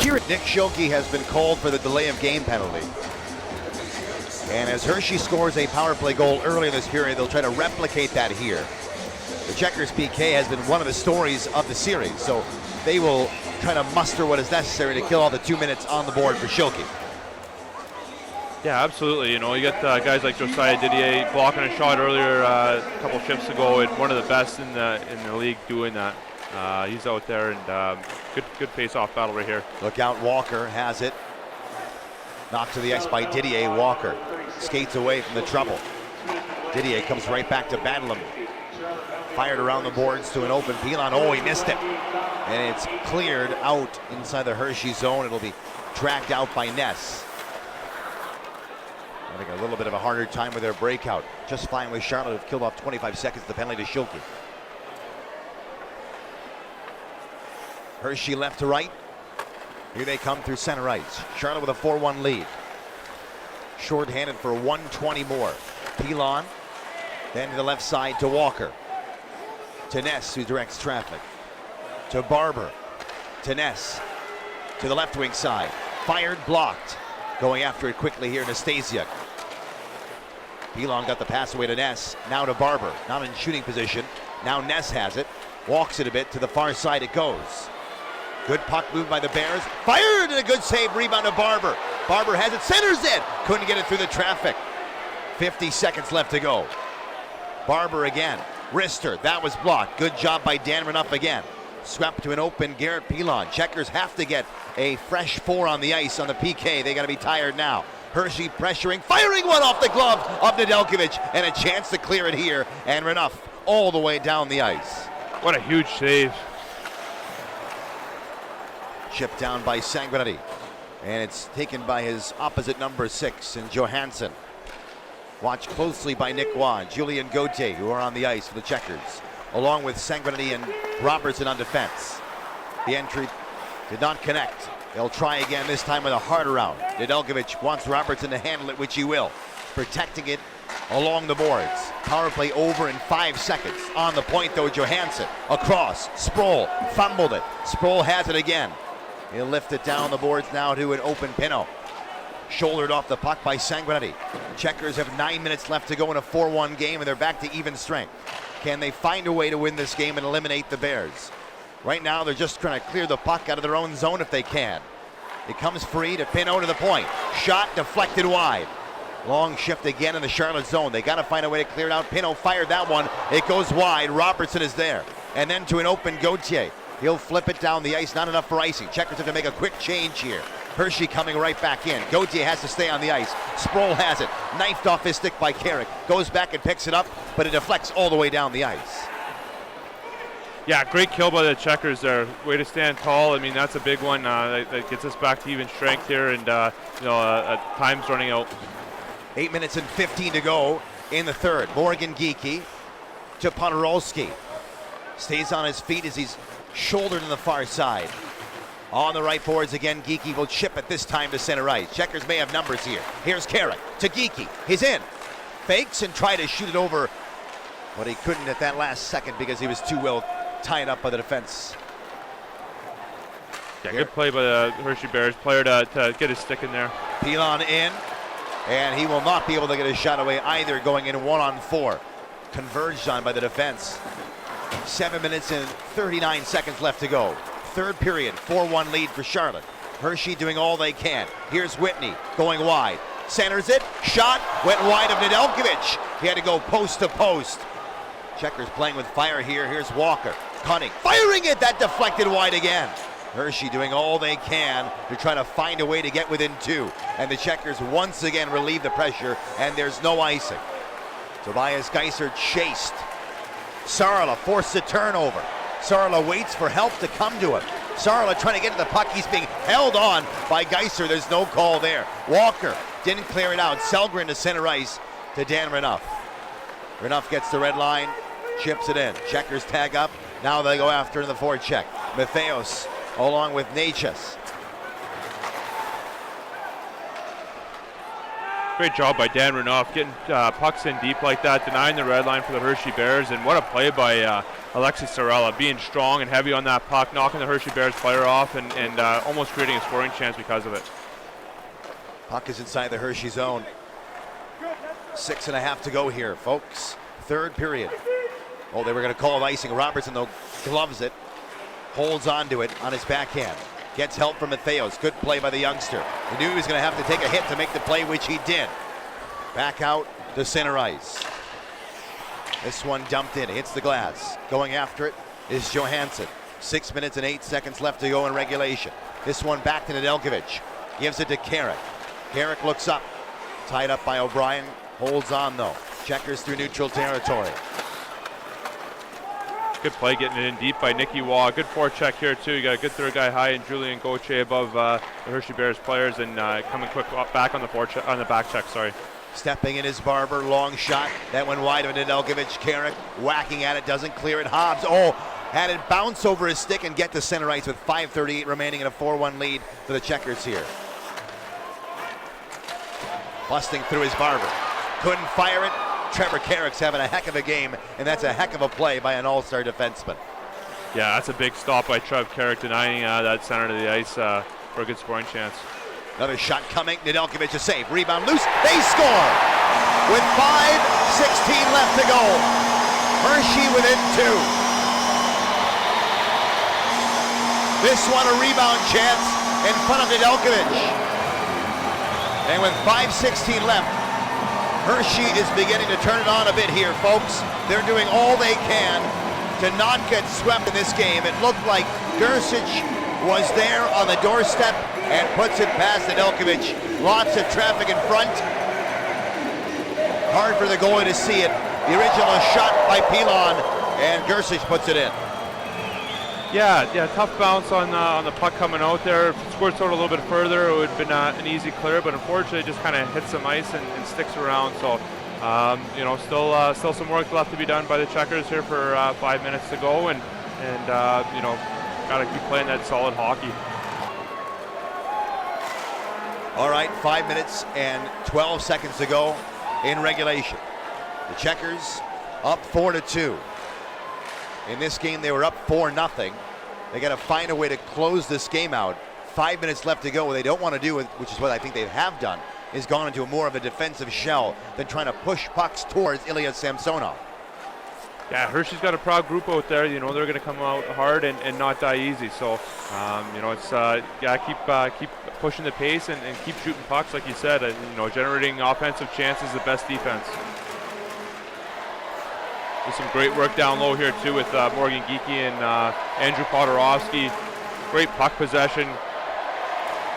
Here, Nick Schilke has been called for the delay of game penalty. And as Hershey scores a power play goal early in this period, they'll try to replicate that here. The Checkers PK has been one of the stories of the series, so they will kind of muster what is necessary to kill all the 2 minutes on the board for Schilke. Yeah, absolutely. You know, you got guys like Josiah Didier blocking a shot earlier a couple shifts ago, and one of the best in the league doing that. He's out there, and good face-off battle right here. Look out, Walker has it. Knocked to the ice by Didier. Walker skates away from the trouble. Didier comes right back to battle him. Fired around the boards to an open Pilon. Oh, he missed it. And it's cleared out inside the Hershey zone. It'll be dragged out by Ness. Having a little bit of a harder time with their breakout. Just fine with Charlotte, have killed off 25 seconds, the penalty to Schilke. Hershey left to right. Here they come through center ice. Charlotte with a 4-1 lead. Short-handed for 120 more. Pilon, then to the left side to Walker. To Ness, who directs traffic. To Barber. To Ness. To the left wing side. Fired, blocked. Going after it quickly here, Nastasiuk. Pilon got the pass away to Ness. Now to Barber. Not in shooting position. Now Ness has it. Walks it a bit. To the far side it goes. Good puck move by the Bears. Fired and a good save. Rebound to Barber. Barber has it. Centers it. Couldn't get it through the traffic. 50 seconds left to go. Barber again. Wrister. That was blocked. Good job by Dan Renouf again. Swept to an open Garrett Pilon. Checkers have to get a fresh 4 on the ice on the PK. They got to be tired now. Hershey pressuring, firing one off the glove of Nedeljkovic, and a chance to clear it here. And Renouf all the way down the ice. What a huge save. Chipped down by Sanguinetti. And it's taken by his opposite number 6 in Johansson. Watched closely by Nick Waugh, Julien Gauthier, who are on the ice for the Checkers, along with Sanguinetti and Robertson on defense. The entry did not connect. They'll try again, this time with a hard around. Nedeljkovic wants Robertson to handle it, which he will. Protecting it along the boards. Power play over in 5 seconds. On the point though, Johansson. Across, Sproul fumbled it. Sproul has it again. He'll lift it down the boards now to an open Pinot. Shouldered off the puck by Sanguinetti. Checkers have 9 minutes left to go in a 4-1 game, and they're back to even strength. Can they find a way to win this game and eliminate the Bears? Right now, they're just trying to clear the puck out of their own zone if they can. It comes free to Pinot to the point. Shot deflected wide. Long shift again in the Charlotte zone. They got to find a way to clear it out. Pinot fired that one. It goes wide. Robertson is there. And then to an open Gauthier. He'll flip it down the ice. Not enough for icing. Checkers have to make a quick change here. Hershey coming right back in. Gauthier has to stay on the ice. Sproul has it. Knifed off his stick by Carrick. Goes back and picks it up, but it deflects all the way down the ice. Yeah, great kill by the Checkers there. Way to stand tall. I mean, that's a big one. That gets us back to even strength here, and time's running out. 8 minutes and 15 to go in the third. Morgan Geekie to Podorowski. Stays on his feet as he's shouldered to the far side. On the right boards again, Geekie will chip it this time to center ice. Checkers may have numbers here. Here's Carrick to Geekie. He's in. Fakes and try to shoot it over, but he couldn't at that last second because he was too well tied up by the defense. Yeah, good play by the Hershey Bears player to get his stick in there. Pilon in, and he will not be able to get a shot away either, going in 1-on-4. Converged on by the defense. 7 minutes and 39 seconds left to go. Third period, 4-1 lead for Charlotte. Hershey doing all they can. Here's Whitney going wide. Centers it. Shot went wide of Nedeljkovic. He had to go post to post. Checkers playing with fire here. Here's Walker. Cunning. Firing it. That deflected wide again. Hershey doing all they can to try to find a way to get within 2. And the Checkers once again relieve the pressure, and there's no icing. Tobias Geiser chased. Saarela forced a turnover. Saarela waits for help to come to him. Saarela trying to get to the puck. He's being held on by Geiser. There's no call there. Walker didn't clear it out. Sellgren to center ice to Dan Renouf. Renouf gets the red line, chips it in. Checkers tag up. Now they go after in the forecheck. Matheos along with Natchez. Great job by Dan Renouf getting pucks in deep like that, denying the red line for the Hershey Bears, and what a play by Aleksi Saarela, being strong and heavy on that puck, knocking the Hershey Bears player off and almost creating a scoring chance because of it. Puck is inside the Hershey zone. 6.5 to go here, folks. Third period. Oh, they were going to call it icing. Robertson, though, gloves it, holds onto it on his backhand. Gets help from Matheos. Good play by the youngster. He knew he was going to have to take a hit to make the play, which he did. Back out to center ice. This one dumped in, hits the glass. Going after it is Johansson. 6 minutes and 8 seconds left to go in regulation. This one back to Nedeljkovic. Gives it to Carrick. Carrick looks up. Tied up by O'Brien. Holds on though. Checkers through neutral territory. Good play getting it in deep by Nicky Waugh. Good forecheck here too. You got a good third guy high and Julian Gauthier above the Hershey Bears players and coming quick back on the forecheck, on the back check. Sorry. Stepping in is Barber, long shot. That went wide of Nedeljkovic. Carrick whacking at it, doesn't clear it. Hobbs, had it bounce over his stick and get to center ice with 5:38 remaining in a 4-1 lead for the Checkers here. Busting through his Barber. Couldn't fire it. Trevor Carrick's having a heck of a game, and that's a heck of a play by an all-star defenseman. Yeah, that's a big stop by Trev Carrick, denying that center to the ice for a good scoring chance. Another shot coming. Nedeljkovic a save. Rebound loose. They score with 5:16 left to go. Hershey within 2. This one a rebound chance in front of Nedeljkovic. And with 5:16 left, Hershey is beginning to turn it on a bit here, folks. They're doing all they can to not get swept in this game. It looked like Gersic was there on the doorstep and puts it past Nedeljkovic. Lots of traffic in front. Hard for the goalie to see it. The original shot by Pilon, and Gersic puts it in. Yeah, tough bounce on the puck coming out there. If it squirts out a little bit further, it would have been an easy clear, but unfortunately it just kind of hits some ice and sticks around. So, still some work left to be done by the Checkers here for 5 minutes to go, and got to keep playing that solid hockey. All right, 5 minutes and 12 seconds to go in regulation. The Checkers up 4-2. In this game, they were up 4-0. They got to find a way to close this game out. 5 minutes left to go. What they don't want to do, which is what I think they have done, is gone into more of a defensive shell than trying to push pucks towards Ilya Samsonov. Yeah, Hershey's got a proud group out there. They're going to come out hard and not die easy. So, keep pushing the pace and keep shooting pucks, like you said. Generating offensive chances is the best defense. There's some great work down low here too with Morgan Geekie and Andrew Podorovsky. Great puck possession.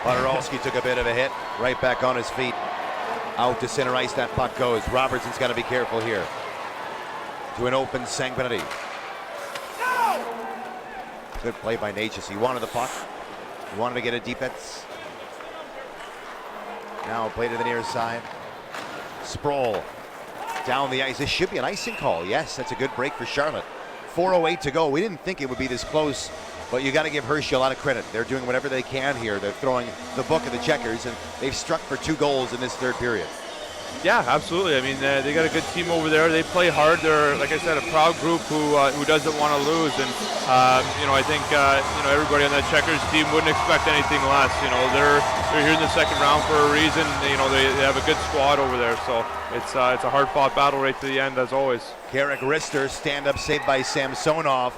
Podorovsky took a bit of a hit, right back on his feet. Out to center ice, that puck goes. Robertson's got to be careful here. To an open Sanguinetti. Good play by Natchez. He wanted the puck. He wanted to get a defense. Now play to the near side. Sproul down the ice. This should be an icing call. Yes, that's a good break for Charlotte. 4:08 to go. We didn't think it would be this close, but you got to give Hershey a lot of credit. They're doing whatever they can here. They're throwing the book at the Checkers, and they've struck for 2 goals in this third period. Yeah, absolutely. I mean, they got a good team over there. They play hard. They're, like I said, a proud group who doesn't want to lose. And I think everybody on that Checkers team wouldn't expect anything less. They're here in the second round for a reason. They have a good squad over there. So it's a hard-fought battle right to the end, as always. Carrick Rister, stand-up save by Samsonov.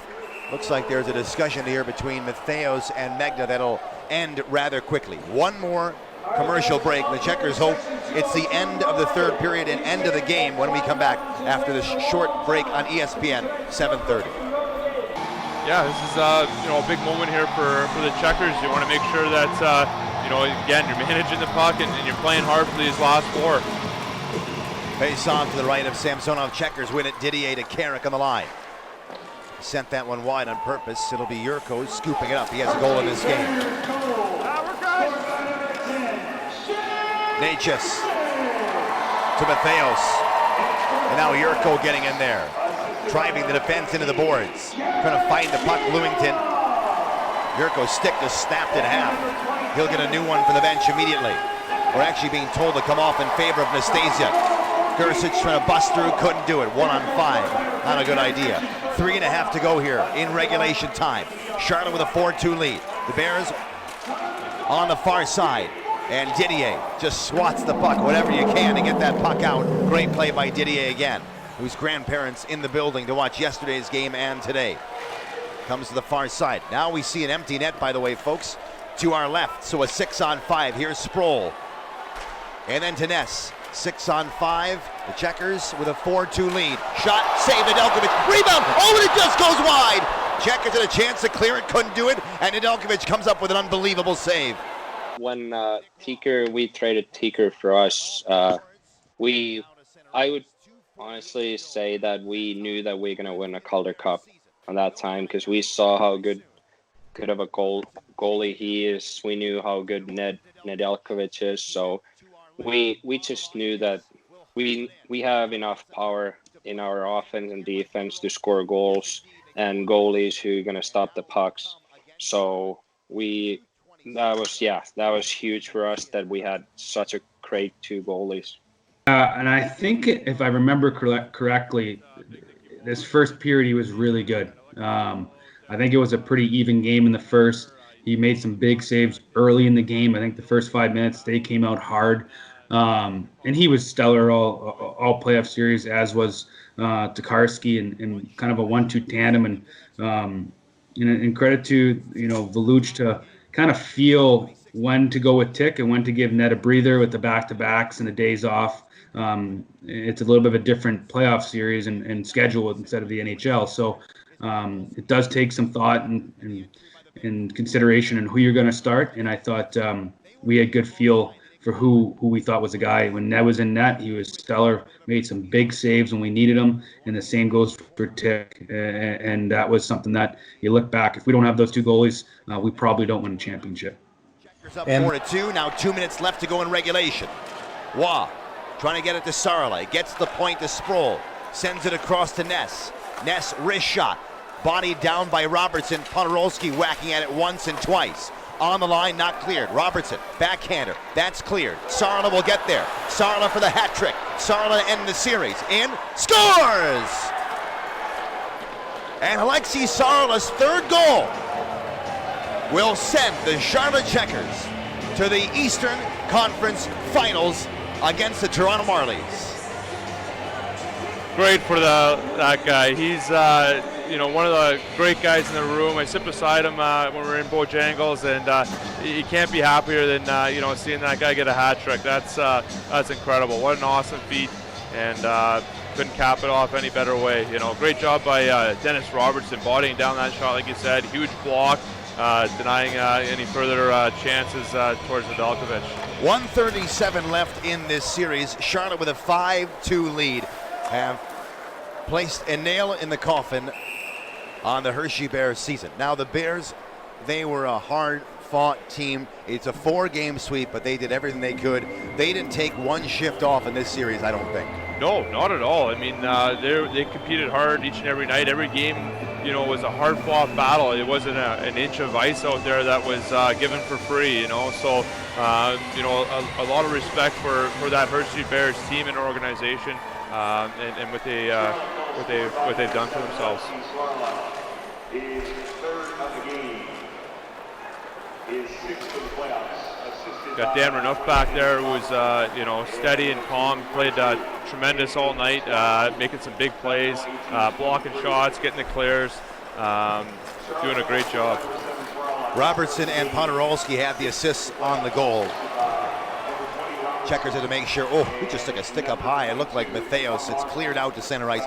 Looks like there's a discussion here between Matheos and Megna that'll end rather quickly. One more commercial break. The Checkers hope it's the end of the third period and end of the game when we come back after this short break on ESPN 7:30. Yeah, this is a big moment here for the Checkers. You want to make sure that again you're managing the puck and you're playing hard for these last 4. Face off to the right of Samsonov. Checkers win it. Didier to Carrick on the line. Sent that one wide on purpose. It'll be Yurko scooping it up. He has a goal in this game. Natchez to Matheos. And now Yurko getting in there. Driving the defense into the boards. Trying to find the puck, Lewington. Yurko's stick just snapped in half. He'll get a new one from the bench immediately. We're actually being told to come off in favor of Nastasia. Gersic trying to bust through, couldn't do it. 1 on 5. Not a good idea. 3.5 to go here in regulation time. Charlotte with a 4-2 lead. The Bears on the far side. And Didier just swats the puck, whatever you can to get that puck out. Great play by Didier again. whose grandparents in the building to watch yesterday's game and today. Comes to the far side. Now we see an empty net, by the way, folks, to our left. So a 6-on-5. Here's Sproul. And then to Ness. 6-on-5. The Checkers with a 4-2 lead. Shot, save Nedeljkovic. Rebound. Oh, and it just goes wide. Checkers had a chance to clear it, couldn't do it. And Nedeljkovic comes up with an unbelievable save. When we traded Tiker for us, I would honestly say that we knew that we were going to win a Calder Cup on that time, because we saw how good of a goalie he is. We knew how good Nedeljkovic is. So we just knew that we have enough power in our offense and defense to score goals, and goalies who are going to stop the pucks. So that was huge for us that we had such a great 2 goalies. And I think, if I remember correctly, this first period he was really good. I think it was a pretty even game in the first. He made some big saves early in the game. I think the first 5 minutes they came out hard, and he was stellar all playoff series, as was Tokarski, and kind of a 1-2 tandem. And credit to Veluch to kind of feel when to go with Tick and when to give Ned a breather with the back-to-backs and the days off. It's a little bit of a different playoff series and schedule instead of the NHL. So it does take some thought and consideration in who you're going to start. And I thought we had good feel for who we thought was the guy. When Ned was in net, he was stellar, made some big saves when we needed him. And the same goes for Tick. And that was something that you look back, if we don't have those 2 goalies, we probably don't win a championship. Up 4-2, now 2 minutes left to go in regulation. Waugh trying to get it to Saarela. Gets the point to Sproul. Sends it across to Ness. Ness, wrist shot. Bodied down by Robertson. Podorowski whacking at it once and twice. On the line, not cleared. Robertson, backhander. That's cleared. Saarela will get there. Saarela for the hat trick. Saarela to end the series. In, scores! And Aleksi Saarela's 3rd goal will send the Charlotte Checkers to the Eastern Conference Finals against the Toronto Marlies. Great for that guy. He's one of the great guys in the room. I sit beside him when we're in Bojangles, and he can't be happier than seeing that guy get a hat trick. That's incredible. What an awesome feat, and couldn't cap it off any better way. Great job by Dennis Robertson bodying down that shot, like you said. Huge block, denying any further chances towards Nedeljkovic. 1:37 left in this series. Charlotte with a 5-2 lead have placed a nail in the coffin on the Hershey Bears season. Now the Bears, they were a hard-fought team. It's a 4-game sweep, but they did everything they could. They didn't take one shift off in this series, I don't think. No, not at all. I mean, they competed hard each and every night. Every game, was a hard-fought battle. It wasn't an inch of ice out there that was given for free. So a lot of respect for that Hershey Bears team and organization, and what they've done for themselves. Is 3rd of the game. Is 6th of the playoffs. Got Dan Renouf back there, who was steady and calm, played tremendous all night, making some big plays, blocking shots, getting the clears, doing a great job. Robertson and Podorowski had the assists on the goal. Checkers had to make sure. Oh, he just took a stick up high. It looked like Matheos. It's cleared out to center ice.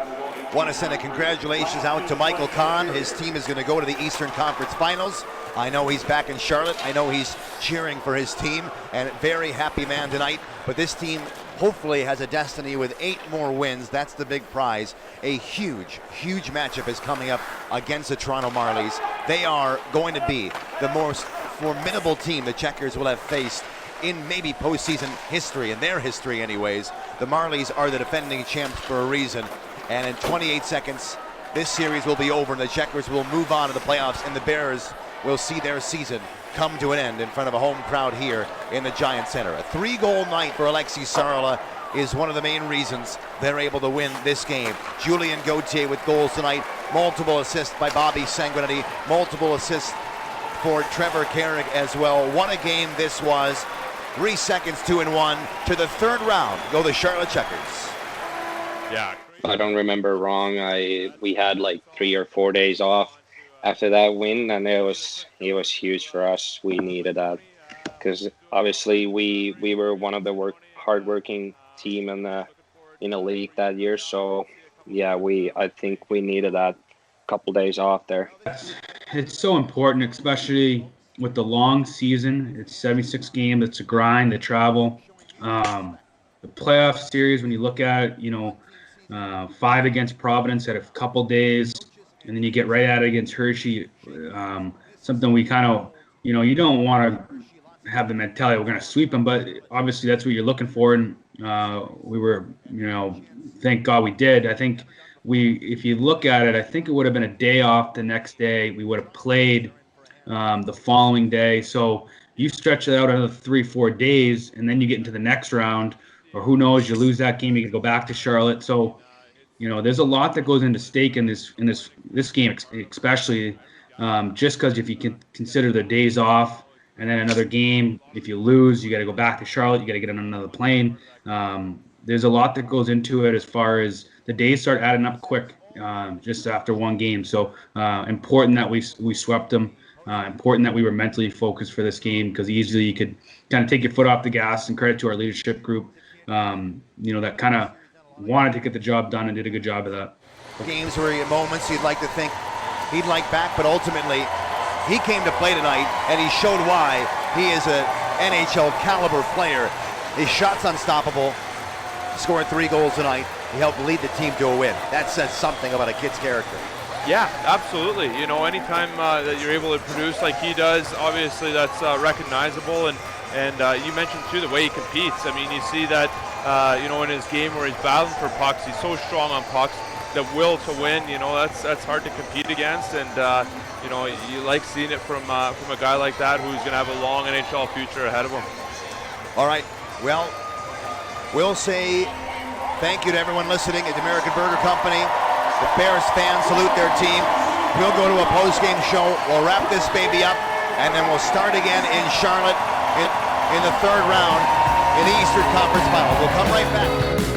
Want to send a congratulations out to Michael Kahn. His team is going to go to the Eastern Conference Finals. I know he's back in Charlotte. I know he's cheering for his team, and very happy man tonight. But this team hopefully has a destiny with 8 more wins. That's the big prize. A huge, huge matchup is coming up against the Toronto Marlies. They are going to be the most formidable team the Checkers will have faced in maybe postseason history, in their history anyways. The Marlies are the defending champs for a reason. And in 28 seconds, this series will be over and the Checkers will move on to the playoffs, and the Bears will see their season come to an end in front of a home crowd here in the Giant Center. A 3-goal night for Aleksi Saarela is one of the main reasons they're able to win this game. Julien Gauthier with goals tonight, multiple assists by Bobby Sanguinetti, multiple assists for Trevor Carrick as well. What a game this was. 3 seconds, 2-1 to the 3rd round. Go the Charlotte Checkers. Yeah. if I don't remember wrong, we had like 3 or 4 days off after that win, and it was huge for us. We needed that because obviously we were one of the hardworking team in the league that year. So yeah, I think we needed that couple days off there. It's so important, especially with the long season. It's 76 games. It's a grind, the travel. The playoff series, when you look at it, 5 against Providence at a couple days, and then you get right at it against Hershey. Something we kind of, you don't want to have the mentality we're going to sweep them, but obviously that's what you're looking for. And we were, thank God we did. I think if you look at it, I think it would have been a day off the next day. We would have played the following day. So you stretch it out another 3-4 days, and then you get into the next round, or who knows, you lose that game, you can go back to Charlotte. So, there's a lot that goes into stake in this game, especially just because if you can consider the days off and then another game, if you lose, you got to go back to Charlotte, you got to get on another plane. There's a lot that goes into it as far as the days start adding up quick just after one game. So important that we swept them. Important that we were mentally focused for this game, because easily you could kind of take your foot off the gas, and credit to our leadership group, that kind of wanted to get the job done and did a good job of that. Games where moments you'd like to think he'd like back, but ultimately he came to play tonight and he showed why he is an NHL caliber player. His shot's unstoppable, scoring 3 goals tonight. He helped lead the team to a win. That says something about a kid's character. Yeah, absolutely. Anytime that you're able to produce like he does, obviously that's recognizable. And you mentioned too the way he competes. I mean, you see that in his game where he's battling for pucks, he's so strong on pucks. The will to win, that's hard to compete against. And you like seeing it from a guy like that who's going to have a long NHL future ahead of him. All right. Well, we'll say thank you to everyone listening at the American Burger Company. The Bears fans salute their team. We'll go to a post-game show. We'll wrap this baby up, and then we'll start again in Charlotte in the third round in the Eastern Conference Final. We'll come right back.